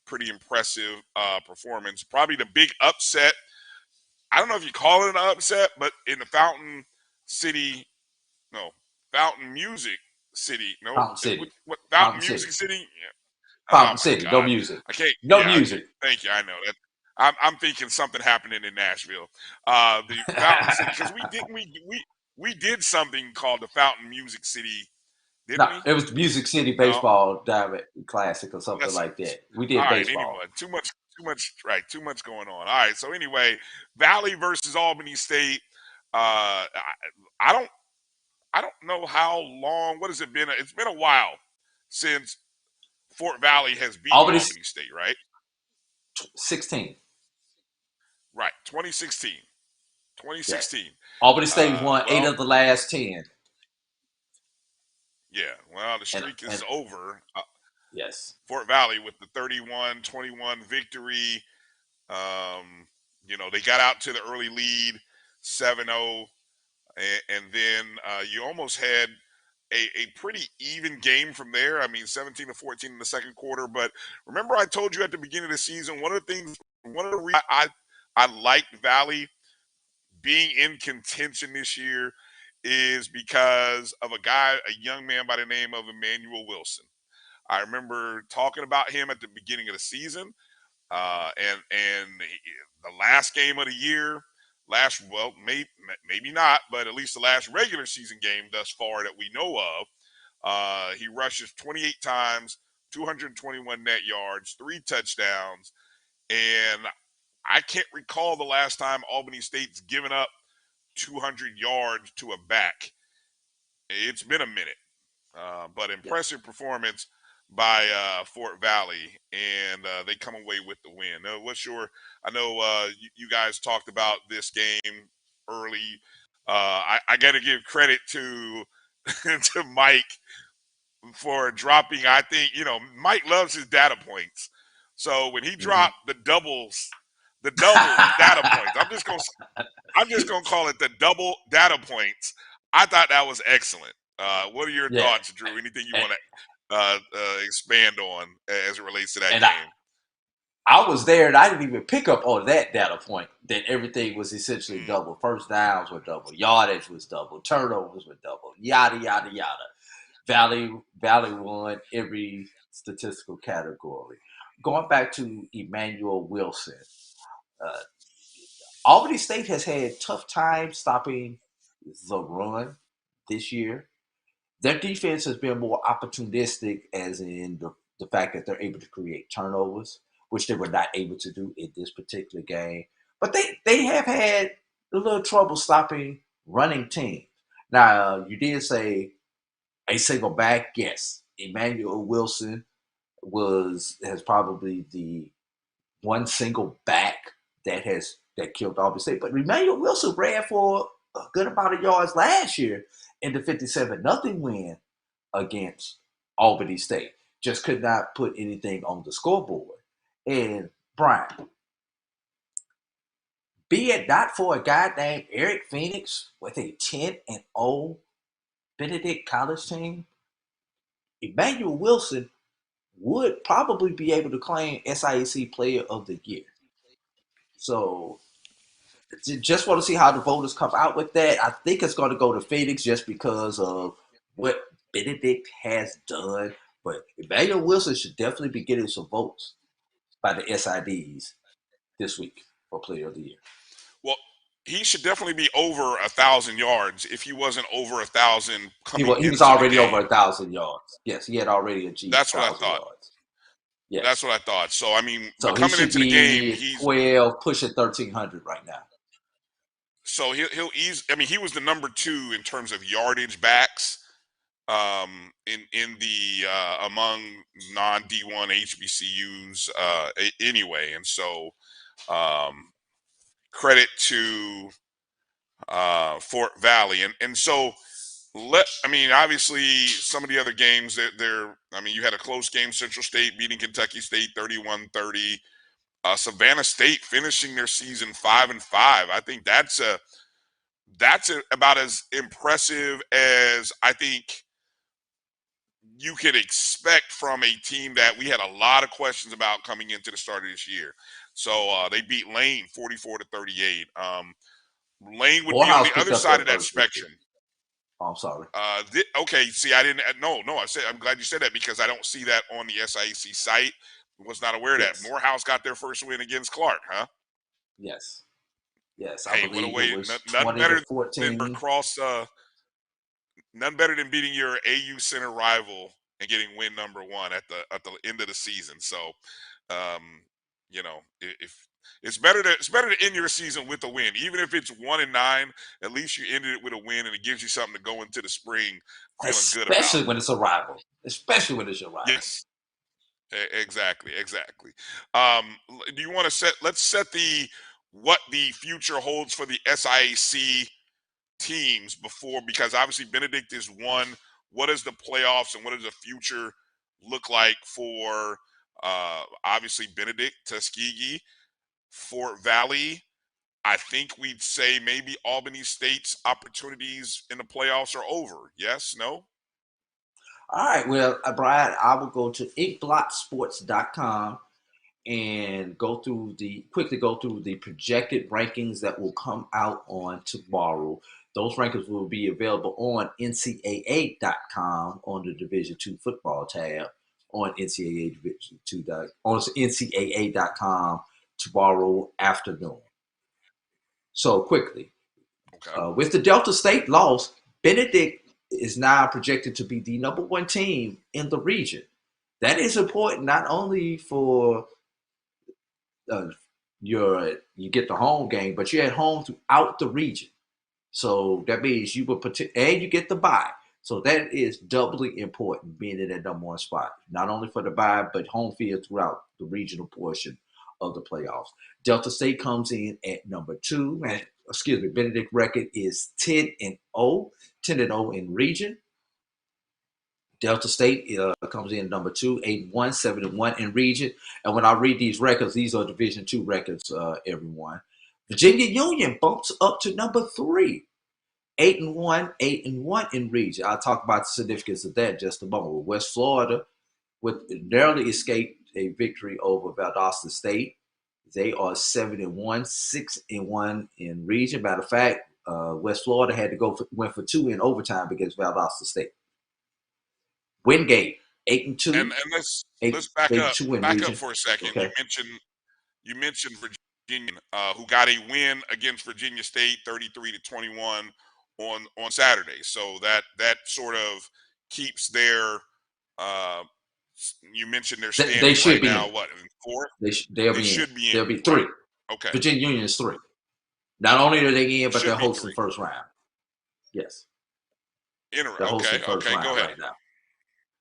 Pretty impressive performance. Probably the big upset. I don't know if you call it an upset, but in the Fountain City, no, Fountain Music City, no, Fountain City. what Fountain Fountain City. Music City? Yeah. Oh Fountain my City. No God, music. I can't. No Yeah, music. thank you. I know that. I'm thinking something happening in Nashville. The Fountain City, because we did something called the Fountain Music City, didn't No, we? it was the Music City No, Baseball Diamond Classic or something that's like that. We all did right. baseball. Anyway, right? Too much going on. All right. So anyway, Valley versus Albany State. I don't know how long. What has it been? It's been a while since Fort Valley has beaten Albany Albany State, right? 16. Right. 2016. Yes. 2016. Albany State won 8 Well, of the last 10. yeah. Well, the And streak is over. yes. Fort Valley with the 31-21 victory. They got out to the early lead, 7-0, and then you almost had a pretty even game from there. I mean, 17-14 in the second quarter. But remember, I told you at the beginning of the season, one of the reasons I liked Valley being in contention this year is because of a young man by the name of Emmanuel Wilson. I remember talking about him at the beginning of the season, the last game of the year, maybe not, but at least the last regular season game thus far that we know of. He rushes 28 times, 221 net yards, 3 touchdowns, and I can't recall the last time Albany State's given up 200 yards to a back. It's been a minute, but impressive performance by Fort Valley, and they come away with the win. I know you guys talked about this game early. I got to give credit to to Mike for dropping. I think Mike loves his data points. So when he dropped the double data points, I'm just gonna call it the double data points. I thought that was excellent. What are your Yeah. thoughts, Drew? Anything you want to expand on as it relates to that And game? I was there and I didn't even pick up on that data point that everything was essentially double. First downs were double, yardage was double, turnovers were double, yada yada yada. Valley won every statistical category. Going back to Emmanuel Wilson, uh, Albany State has had tough time stopping the run this year. Their defense has been more opportunistic, as in the fact that they're able to create turnovers, which they were not able to do in this particular game. But they have had a little trouble stopping running teams. Now, you did say a single back. Yes, Emmanuel Wilson has probably the one single back that killed Albany State. But Emmanuel Wilson ran for a good amount of yards last year in the 57-0 win against Albany State. Just could not put anything on the scoreboard. And Bryan, be it not for a guy named Eric Phoenix with a 10-0 Benedict College team, Emmanuel Wilson would probably be able to claim SIAC Player of the Year. So just want to see how the voters come out with that. I think it's going to go to Phoenix just because of what Benedict has done. But Emmanuel Wilson should definitely be getting some votes by the SIDs this week for Player of the Year. Well, he should definitely be over 1,000 yards. If he wasn't over 1,000 coming He was into already the game. over 1,000 yards. Yes, he had already achieved 1,000 yards. Yes. That's what I thought. So I mean, so coming he into the game, he's 12, pushing 1,300 right now. So he'll ease. I mean, he was the number 2 in terms of yardage backs in the among non D1 HBCUs anyway. And so credit to Fort Valley. And so obviously some of the other games you had a close game, Central State beating Kentucky State 31-30. Savannah State finishing their season 5-5. I think that's about as impressive as I think you could expect from a team that we had a lot of questions about coming into the start of this year. So they beat Lane 44-38. Lane would be on Morehouse the picked other up side their of that first victory. spectrum. Oh, I'm sorry. Okay, see, I didn't. No, I said I'm glad you said that because I don't see that on the SIAC site. Was not aware of that. Yes. Morehouse got their first win against Clark, huh? Yes. Yes. I Hey, what a believe it way! was Nothing 20 to better than 14. none better than beating your AU Center rival and getting win number one at the end of the season. So, um, if it's better to end your season with a win, even if it's 1-9. At least you ended it with a win, and it gives you something to go into the spring feeling good about. Especially when it's a rival. Especially when it's your rival. Yes, exactly. Do you want to let's set what the future holds for the SIAC teams before, because obviously Benedict is one. What does the playoffs and what does the future look like for obviously Benedict, Tuskegee, Fort Valley? I think we'd say maybe Albany State's opportunities in the playoffs are over. Yes, no? All right. Well, Brian, I will go to inkblocksports.com and quickly go through the projected rankings that will come out on tomorrow. Those rankings will be available on NCAA.com on the Division II football tab on NCAA Division II on NCAA.com tomorrow afternoon. So quickly, with the Delta State loss, Benedict is now projected to be the number one team in the region. That is important not only for you get the home game, but you're at home throughout the region. So that means you will and you get the bye. So that is doubly important, being in that number one spot, not only for the bye, but home field throughout the regional portion of the playoffs. Delta State comes in at number 2. Benedict record is 10-0 in region. Delta State comes in number 2, 8-1, 7-1 in region. And when I read these records, these are Division II records, everyone. Virginia Union bumps up to number 3, 8-1, 8-1 in region. I'll talk about the significance of that in just a moment. West Florida narrowly escaped a victory over Valdosta State. They are 7-1, 6-1 in region. Matter of fact, West Florida had to went for 2 in overtime against Valdosta State. Wingate 8-2. And let's back up for a second. Okay. You mentioned Virginia, who got a win against Virginia State 33-21 on Saturday. So that sort of keeps their you mentioned their standing they should right be now. in. What, in 4th? They'll be 3. Okay. Virginia Union is 3. Not only are they in, but they're hosting first round. Yes. They're hosting first round go ahead. right now.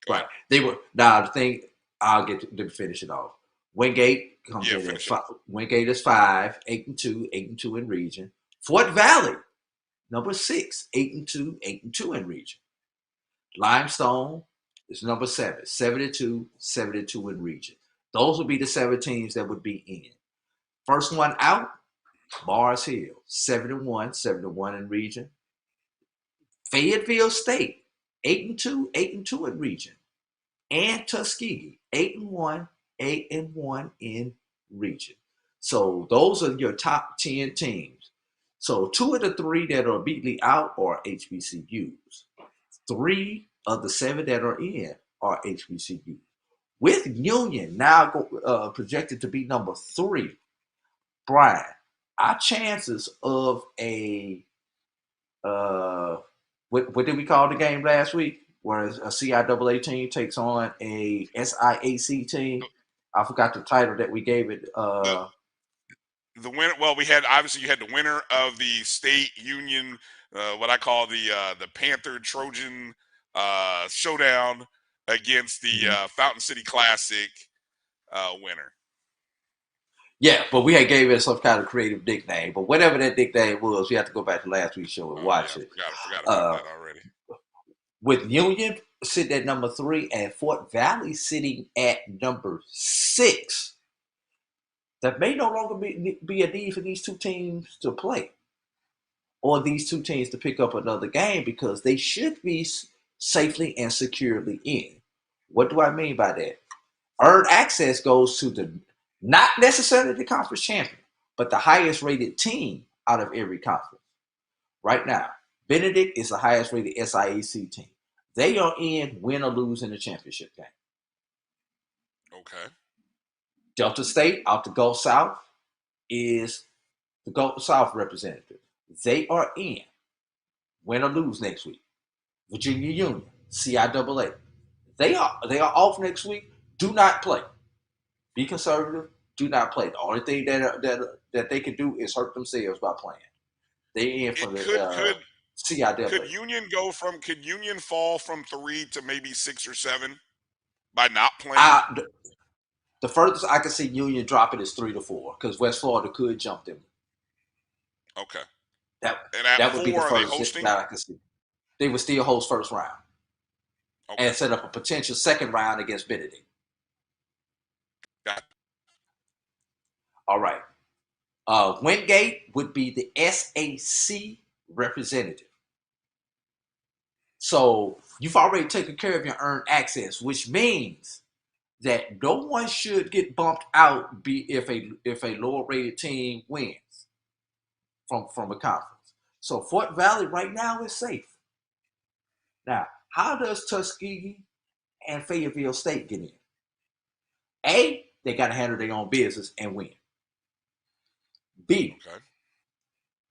Right. They were now the thing. I'll get to finish it off. Wingate comes in at 5. Wingate is 5, 8-2, 8-2 in region. Fort Valley, number 6, 8-2, 8-2 in region. Limestone is number 7, 7-2, 7-2 in region. Those would be the 7 teams that would be in. First one out, Mars Hill, 7-1, 7-1 in region. Fayetteville State, 8-2, 8-2 in region. And Tuskegee, 8-1, 8-1 in region. So those are your top 10 teams. So 2 of the 3 that are immediately out are HBCUs. 3 of the 7 that are in are HBCUs. With Union now projected to be number 3, Brian, our chances of a what did we call the game last week? Where a CIAA team takes on a SIAC team. I forgot the title that we gave it. The winner. Well, you had the winner of the state union, what I call the Panther Trojan showdown against the Fountain City Classic winner. Yeah, but we had gave it some kind of creative nickname. But whatever that nickname was, we have to go back to last week's show and watch it. Forgot about that already. With Union sitting at number 3 and Fort Valley sitting at number 6. there may no longer be a need for these two teams to play or these two teams to pick up another game because they should be safely and securely in. What do I mean by that? Earned access goes to the not necessarily the conference champion, but the highest rated team out of every conference. Right now, Benedict is the highest rated SIAC team. They are in win or lose in the championship game. Okay. Delta State out the Gulf South is the Gulf South representative. They are in win or lose next week. Virginia Union, CIAA. They are off next week. Do not play. Be conservative. Do not play. The only thing that they can do is hurt themselves by playing. They in for the CIAA. Could Union fall from 3 to maybe 6 or 7 by not playing? The furthest I can see Union dropping is 3 to 4 because West Florida could jump them. Okay. That would be the furthest that I can see. They would still host first round and set up a potential second round against Benedict. Got it. All right. Wingate would be the SAC representative. So you've already taken care of your earned access, which means that no one should get bumped out if a lower rated team wins from a conference. So Fort Valley right now is safe. Now, how does Tuskegee and Fayetteville State get in? A, they got to handle their own business and win. B,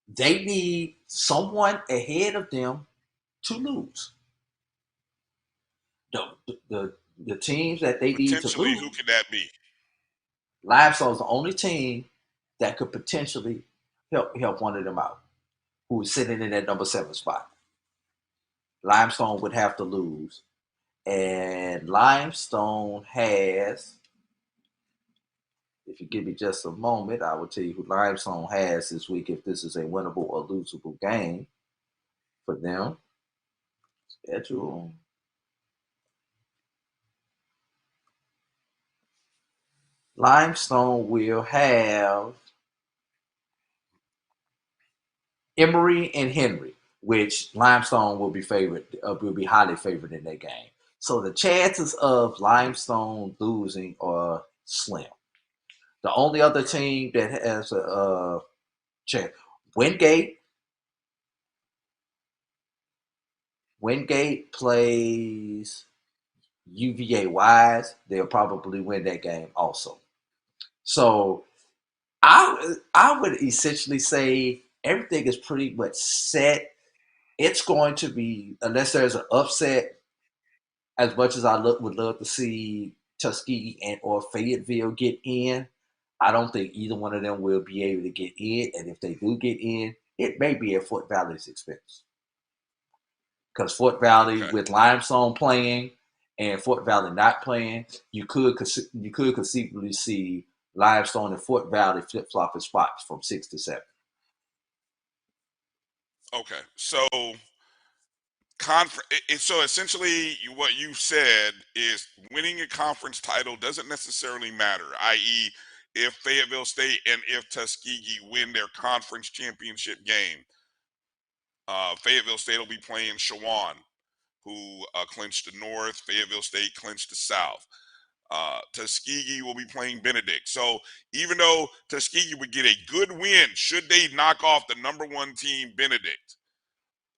they need someone ahead of them to lose. The teams that they need to Potentially, lose. who could that be? Limestone is the only team that could potentially help one of them out, who is sitting in that number 7 spot. Limestone would have to lose. And Limestone has, if you give me just a moment, I will tell you who Limestone has this week if this is a winnable or losable game for them. Schedule. Limestone will have Emory and Henry, which Limestone will be highly favored in that game. So the chances of Limestone losing are slim. The only other team that has a chance, Wingate plays UVA Wise. They'll probably win that game also. So I would essentially say everything is pretty much set. It's going to be, unless there's an upset, as much as I would love to see Tuskegee and or Fayetteville get in, I don't think either one of them will be able to get in. And if they do get in, it may be at Fort Valley's expense. Because Fort Valley with Limestone playing and Fort Valley not playing, you could conceivably see Limestone and Fort Valley flip-flopping spots from 6 to 7. Okay, so so essentially what you said is winning a conference title doesn't necessarily matter, i.e. if Fayetteville State and if Tuskegee win their conference championship game, Fayetteville State will be playing Shawan, who clinched the North. Fayetteville State clinched the South. Tuskegee will be playing Benedict. So even though Tuskegee would get a good win, should they knock off the number 1 team, Benedict,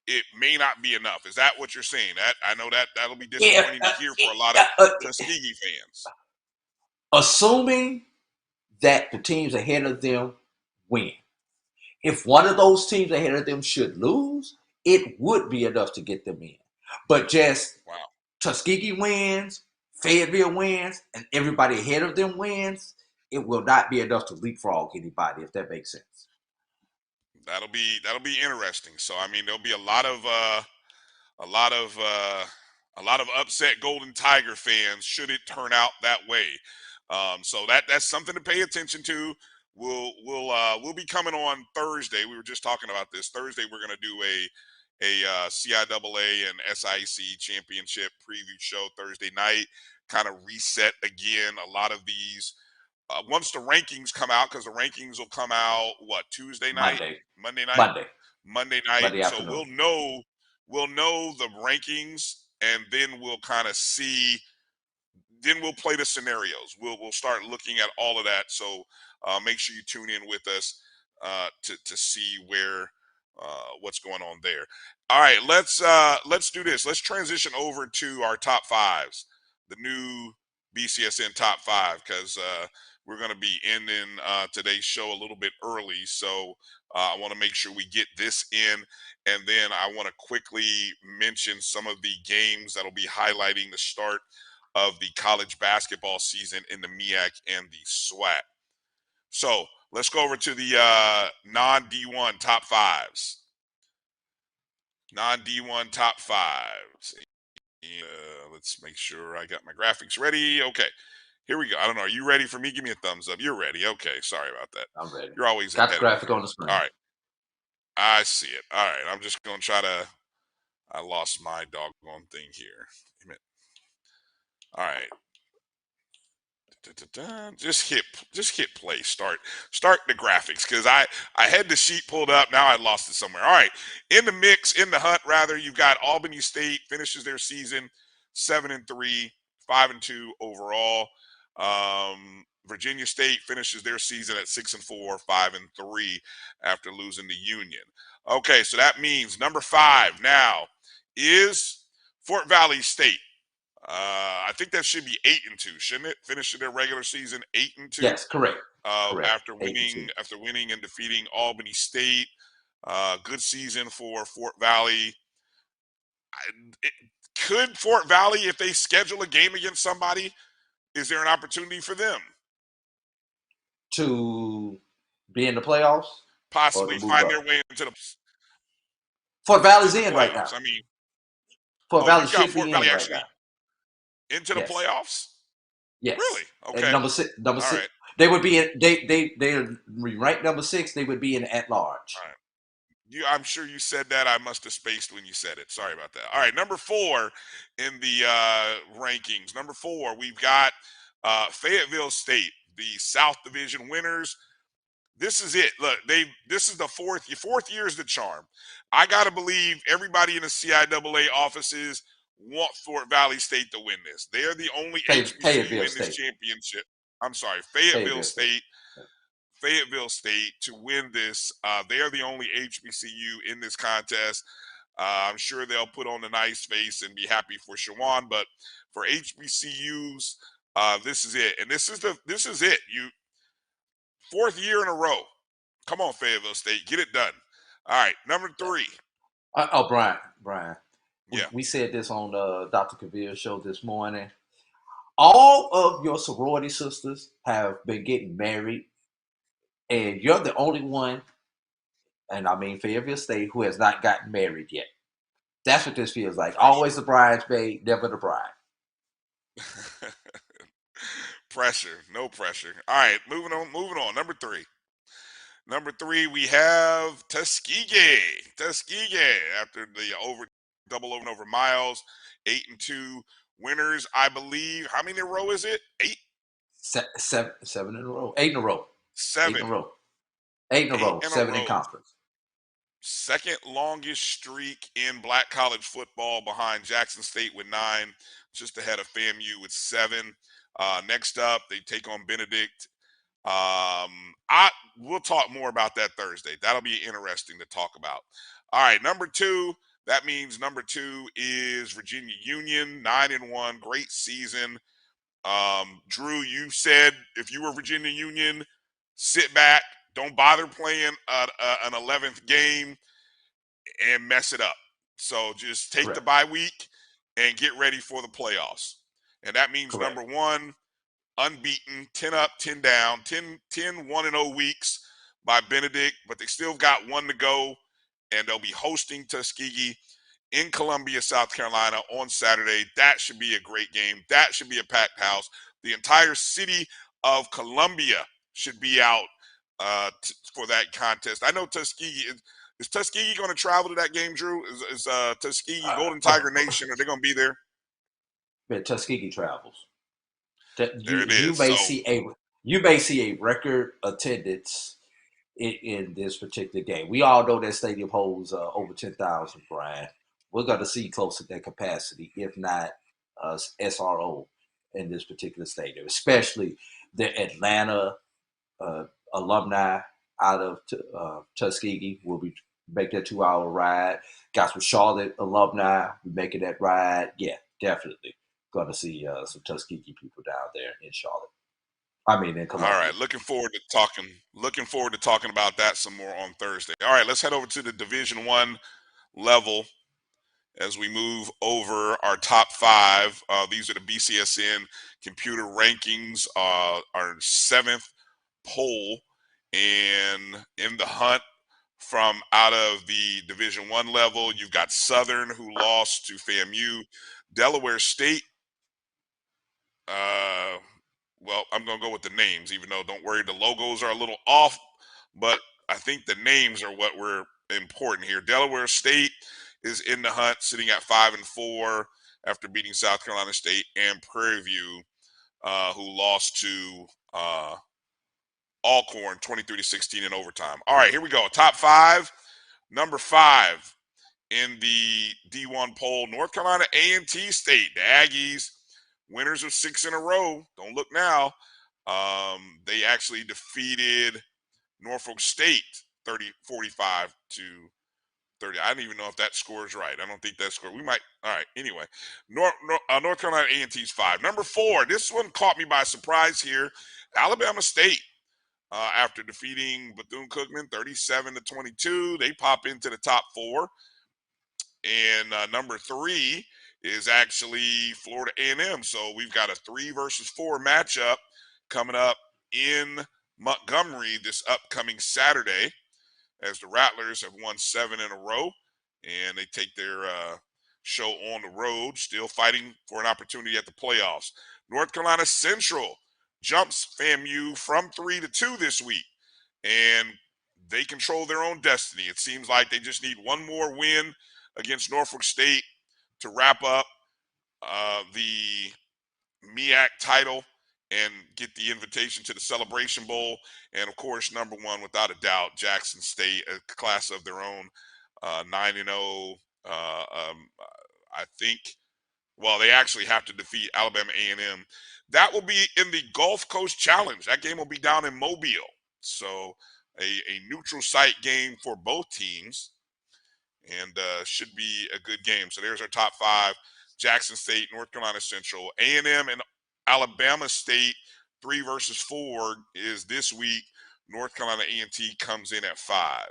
it may not be enough. Is that what you're saying? I know that'll be disappointing to hear for a lot of Tuskegee fans. Assuming that the teams ahead of them win. If one of those teams ahead of them should lose, it would be enough to get them in. But just Tuskegee wins, Fayetteville wins, and everybody ahead of them wins, it will not be enough to leapfrog anybody, if that makes sense. That'll be interesting. So I mean, there'll be a lot of upset Golden Tiger fans should it turn out that way. So that's something to pay attention to. We'll be coming on Thursday. We were just talking about this. Thursday we're going to do a CIAA and SIAC championship preview show Thursday night. Kind of reset again a lot of these once the rankings come out, because the rankings will come out Tuesday night, Monday. Monday night, Monday. Monday night. Monday So afternoon. we'll know the rankings, and then we'll kind of see. Then we'll play the scenarios. We'll start looking at all of that. So make sure you tune in with us to see where what's going on there. All right, let's do this. Let's transition over to our top fives, the new BCSN top five, because we're going to be ending today's show a little bit early. So I want to make sure we get this in, and then I want to quickly mention some of the games that'll be highlighting the start of the college basketball season in the MEAC and the SWAC. So let's go over to the non-D1 top fives. Non-D1 top fives. Let's make sure I got my graphics ready. Okay, here we go. I don't know. Are you ready for me? Give me a thumbs up. You're ready. Okay, sorry about that. I'm ready. You're always Got the ahead of me. graphic on the screen. All right. I see it. All right. I'm just going to try to. I lost my doggone thing here. All right. Just hit play. Start the graphics, because I had the sheet pulled up. Now I lost it somewhere. All right, in the mix, in the hunt rather, you've got Albany State finishes their season 7-3, 5-2 overall. Virginia State finishes their season at 6-4, 5-3 after losing to Union. Okay, so that means number 5 now is Fort Valley State. I think that should be 8-2, shouldn't it? Finishing their regular season 8-2. Yes, correct. Correct. After winning and defeating Albany State. Good season for Fort Valley. Could Fort Valley, if they schedule a game against somebody, is there an opportunity for them to be in the playoffs? Possibly find their way into the Fort Valley's in right now. I mean, Fort Valley you got should Fort be Valley in actually right now. into the playoffs? Yes. Really? Okay. And number six. Right. They would be in. They ranked number 6. They would be in at large. All right. I'm sure you said that. I must have spaced when you said it. Sorry about that. All right, number 4 in the rankings. Number 4, we've got Fayetteville State, the South Division winners. This is it. Look, this is the fourth year is the charm. I gotta believe everybody in the CIAA offices want Fort Valley State to win this. They're the only HBCU in this championship. I'm sorry, Fayetteville State. Fayetteville State to win this. They are the only HBCU in this contest. I'm sure they'll put on a nice face and be happy for Shawan, but for HBCUs, this is it. And this is it. You 4th year in a row. Come on, Fayetteville State, get it done. All right, number 3. Brian. Yeah. We said this on Dr. Kavir's show this morning. All of your sorority sisters have been getting married, and you're the only one, and I mean Fayetteville State, who has not gotten married yet. That's what this feels like. Always the bridesmaid, never the bride. Pressure, no pressure. All right, moving on. Number 3. Number 3, we have Tuskegee. After the double over Miles, 8-2 winners, I believe. How many in a row is it? 8? 7 in a row. 8 in a row. 7. 8 in a row. 8 in a row. 7 in conference. Second longest streak in black college football, behind Jackson State with 9, just ahead of FAMU with 7. Next up, they take on Benedict. We'll talk more about that Thursday. That'll be interesting to talk about. All right, number 2. That means number 2 is Virginia Union, 9-1, great season. Drew, you said if you were Virginia Union, sit back, don't bother playing an 11th game and mess it up. So just take the bye week and get ready for the playoffs. And that means number 1, unbeaten, 10 up, 10 down, 10 1-0 weeks by Benedict, but they still got 1 to go, and they'll be hosting Tuskegee in Columbia, South Carolina on Saturday. That should be a great game. That should be a packed house. The entire city of Columbia should be out for that contest. I know Tuskegee is Tuskegee going to travel to that game, Drew? Is Tuskegee Golden Tiger Nation? Are they going to be there? Yeah, Tuskegee travels. There it is. You may see a record attendance in this particular game. We all know that stadium holds over 10,000, Brian. We're going to see close to that capacity, if not SRO, in this particular stadium, especially the Atlanta alumni out of Tuskegee will be make that 2 hour ride. Got some Charlotte alumni making that ride. Yeah, definitely going to see some Tuskegee people down there in Charlotte. I mean, in All Columbia. right, looking forward to talking. Looking forward to talking about that some more on Thursday. All right, let's head over to the Division One level as we move over our top five. These are the BCSN computer rankings. Our seventh poll, and in the hunt from out of the Division One level, you've got Southern, who lost to FAMU, Delaware State. Well, I'm going to go with the names, even though, don't worry, the logos are a little off, but I think the names are what were important here. Delaware State is in the hunt, sitting at 5-4 after beating South Carolina State, and Prairie View, who lost to Alcorn 23-16 in overtime. All right, here we go. Top five. Number 5 in the D1 poll, North Carolina A&T State. The Aggies, winners of 6 in a row. Don't look now. They actually defeated Norfolk State 45 to 30. I don't even know if that score is right. I don't think that score. We might. All right. Anyway, North Carolina A&T's 5. Number 4. This one caught me by surprise here. Alabama State. After defeating Bethune-Cookman 37-22, they pop into the top 4. And number 3 is actually Florida A&M. So we've got a 3 versus 4 matchup coming up in Montgomery this upcoming Saturday, as the Rattlers have won 7 in a row, and they take their show on the road, still fighting for an opportunity at the playoffs. North Carolina Central jumps FAMU from 3 to 2 this week, and they control their own destiny. It seems like they just need one more win against Norfolk State to wrap up the MEAC title and get the invitation to the Celebration Bowl. And of course, number 1, without a doubt, Jackson State, a class of their own, 9-0. I think, well, they actually have to defeat Alabama A&M. That will be in the Gulf Coast Challenge. That game will be down in Mobile. So a neutral site game for both teams, and should be a good game. So there's our top 5. Jackson State, North Carolina Central. A&M and Alabama State, 3 versus 4 is this week. North Carolina A&T comes in at 5.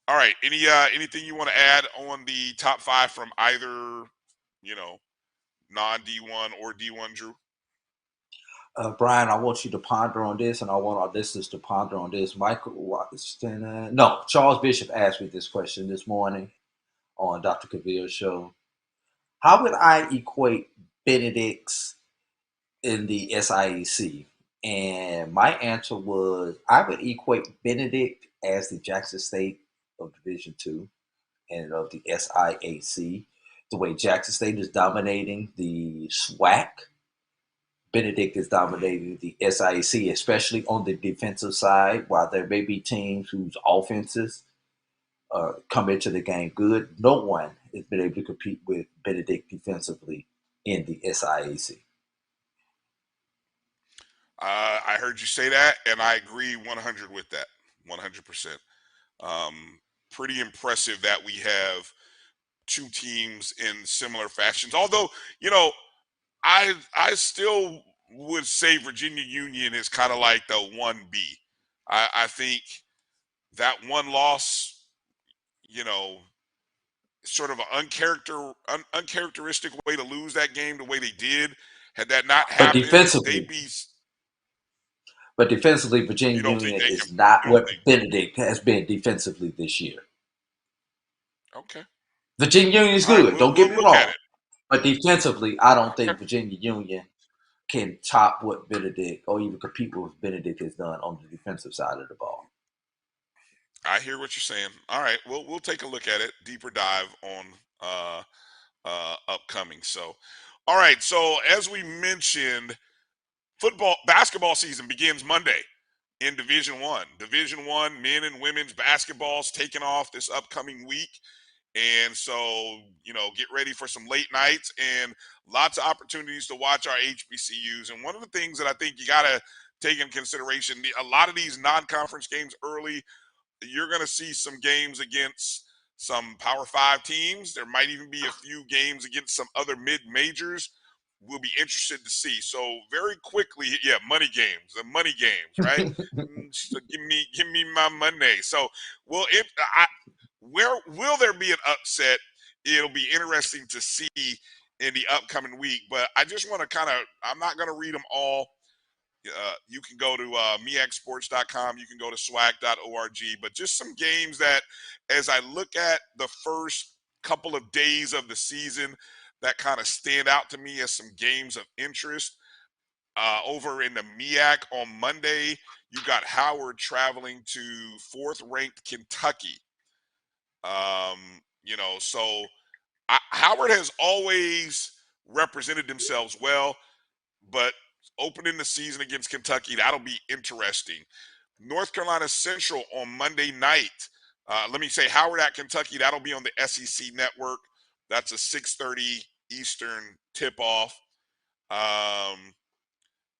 All right. Anything you want to add on the top 5 from either, non-D1 or D1, Drew? Brian, I want you to ponder on this, and I want our listeners to ponder on this. Charles Bishop asked me this question this morning on Dr. Cavill's show. How would I equate Benedict's in the SIAC? And my answer was, I would equate Benedict as the Jackson State of Division II and of the SIAC. The way Jackson State is dominating the SWAC, Benedict is dominating the SIAC, especially on the defensive side. While there may be teams whose offenses come into the game good, no one has been able to compete with Benedict defensively in the SIAC. I heard you say that, and I agree 100 with that, 100%. Pretty impressive that we have 2 teams in similar fashions. Although, I still would say Virginia Union is kind of like the 1B. I think that one loss, sort of an uncharacteristic way to lose that game the way they did. Had that not happened, they'd be. But defensively, Virginia Union is not what Benedict has been defensively this year. Okay. Virginia Union is good. Don't get me wrong. But defensively, I don't think Virginia Union can top what Benedict or even compete with what Benedict has done on the defensive side of the ball. I hear what you're saying. All right, we'll take a look at it, deeper dive on upcoming. So, all right. So as we mentioned, basketball season begins Monday in Division One. Division One men and women's basketball's taking off this upcoming week. And so, get ready for some late nights and lots of opportunities to watch our HBCUs. And one of the things that I think you got to take in consideration, a lot of these non-conference games early, you're going to see some games against some Power 5 teams. There might even be a few games against some other mid-majors. We'll be interested to see. So very quickly, money games, right? So give me my money. So, where will there be an upset? It'll be interesting to see in the upcoming week. But I just want to I'm not going to read them all. You can go to MEACsports.com. You can go to SWAC.org. But just some games that, as I look at the first couple of days of the season, that kind of stand out to me as some games of interest. Over in the MEAC on Monday, you got Howard traveling to fourth-ranked Kentucky. So Howard has always represented themselves well, but opening the season against Kentucky, that'll be interesting. North Carolina Central on Monday night. Howard at Kentucky, that'll be on the SEC network. That's a 6:30 Eastern tip-off.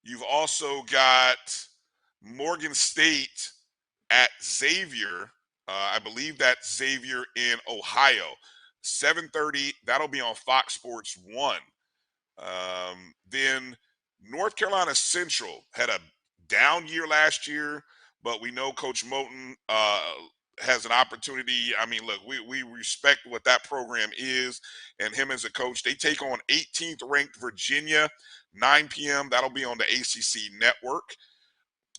You've also got Morgan State at Xavier. I believe that's Xavier in Ohio. 7:30, that'll be on Fox Sports 1. Then North Carolina Central had a down year last year, but we know Coach Moten has an opportunity. I mean, look, we respect what that program is and him as a coach. They take on 18th ranked Virginia, 9 p.m. That'll be on the ACC network.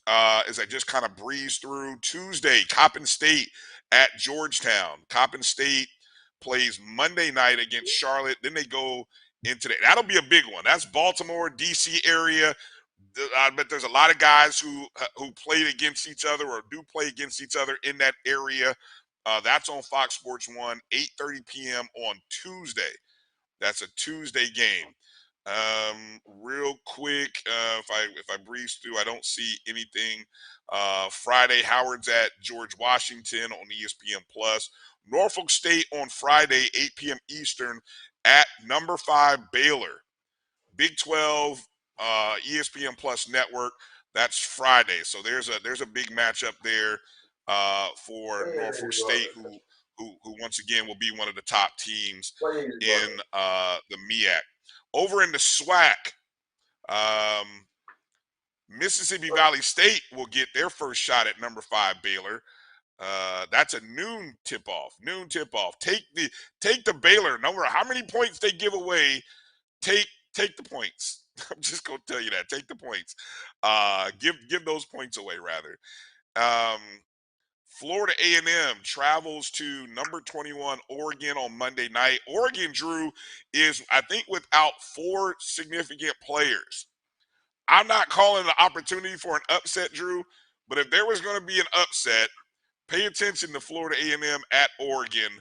As I just kind of breeze through Tuesday, Coppin State at Georgetown. Coppin State plays Monday night against Charlotte. Then they go into that'll be a big one. That's Baltimore, DC area. But there's a lot of guys who played against each other or do play against each other in that area. That's on Fox Sports 1, 8:30 p.m. on Tuesday. That's a Tuesday game. Real quick, if I breeze through, I don't see anything. Friday, Howard's at George Washington on ESPN Plus. Norfolk State on Friday, 8 p.m. Eastern at number 5 Baylor. Big 12 ESPN Plus network. That's Friday. So there's a big matchup there for Norfolk State, who once again will be one of the top teams in the MEAC. Over in the SWAC, Mississippi Valley State will get their first shot at number 5 Baylor. That's a noon tip-off. Take the Baylor number. How many points they give away? Take the points. I'm just gonna tell you that. Take the points. Give those points away rather. Florida A&M travels to number 21 Oregon on Monday night. Oregon, Drew, is, I think, without 4 significant players. I'm not calling an opportunity for an upset, Drew, but if there was going to be an upset, pay attention to Florida A&M at Oregon,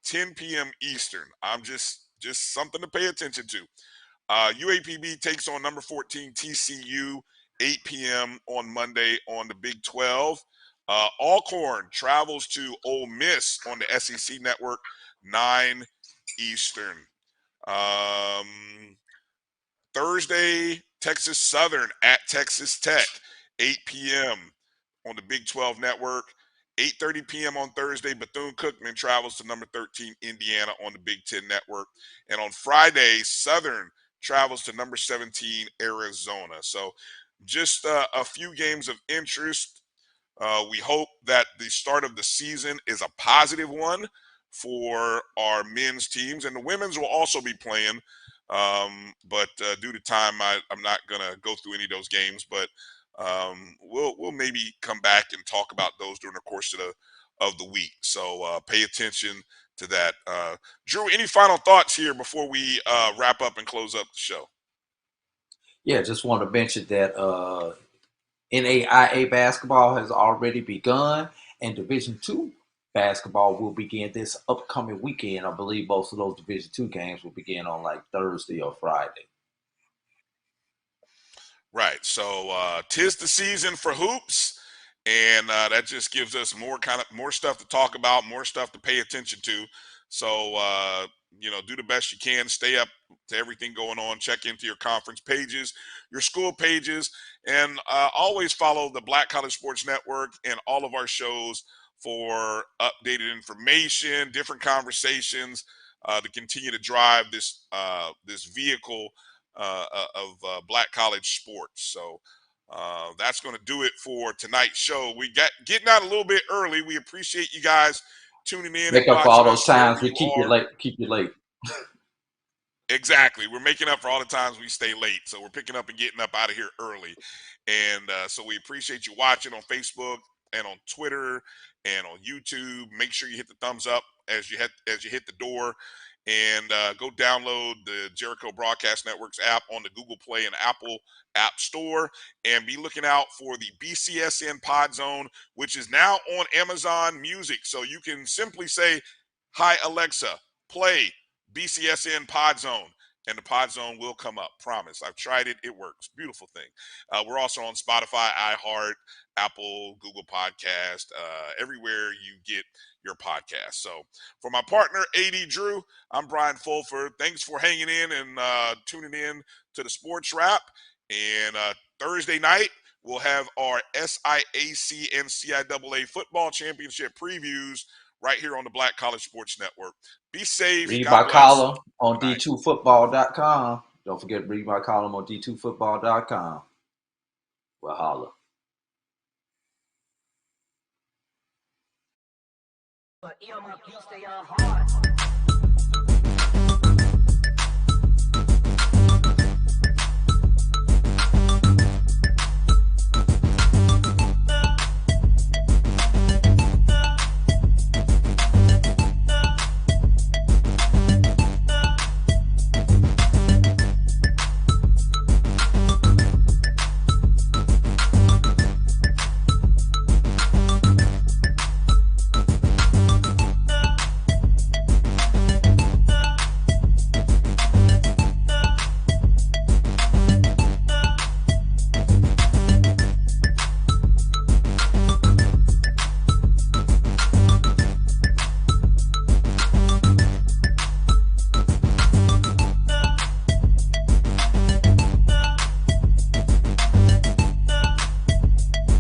10 p.m. Eastern. I'm just something to pay attention to. UAPB takes on number 14 TCU, 8 p.m. on Monday on the Big 12. Alcorn travels to Ole Miss on the SEC network, 9 Eastern. Thursday, Texas Southern at Texas Tech, 8 p.m. on the Big 12 network. 8:30 p.m. on Thursday, Bethune-Cookman travels to number 13 Indiana on the Big 10 network. And on Friday, Southern travels to number 17 Arizona. So just a few games of interest. We hope that the start of the season is a positive one for our men's teams, and the women's will also be playing. But due to time, I'm not gonna go through any of those games. But we'll maybe come back and talk about those during the course of the week. So pay attention to that. Drew, any final thoughts here before we wrap up and close up the show? Yeah, just want to mention that NAIA basketball has already begun, and Division II basketball will begin this upcoming weekend. I believe most of those Division II games will begin on like Thursday or Friday. Right. So tis the season for hoops, and that just gives us more stuff to talk about, more stuff to pay attention to. So do the best you can. Stay up to everything going on. Check into your conference pages, your school pages, and always follow the Black College Sports Network and all of our shows for updated information, different conversations to continue to drive this vehicle of Black college sports. So that's going to do it for tonight's show. We got getting out a little bit early. We appreciate you guys tuning in Make and up for all watching those us wherever times we you keep you are. late. Keep you late. Exactly. We're making up for all the times we stay late. So we're picking up and getting up out of here early. And so we appreciate you watching on Facebook and on Twitter and on YouTube. Make sure you hit the thumbs up as you hit the door. And go download the Jericho Broadcast Network's app on the Google Play and Apple App Store. And be looking out for the BCSN Pod Zone, which is now on Amazon Music. So you can simply say, "Hi, Alexa, play BCSN Pod Zone," and the Pod Zone will come up. Promise. I've tried it. It works. Beautiful thing. We're also on Spotify, iHeart, Apple, Google Podcast, everywhere you get your podcast. So for my partner, AD Drew, I'm Bryan Fulford. Thanks for hanging in and tuning in to the Sports Wrap. And Thursday night, we'll have our SIAC and CIAA football championship previews right here on the Black College Sports Network. Be safe. Read God my bless. column on D2football.com. Don't forget to read my column on D2football.com. Well, holla. But you stay on hard.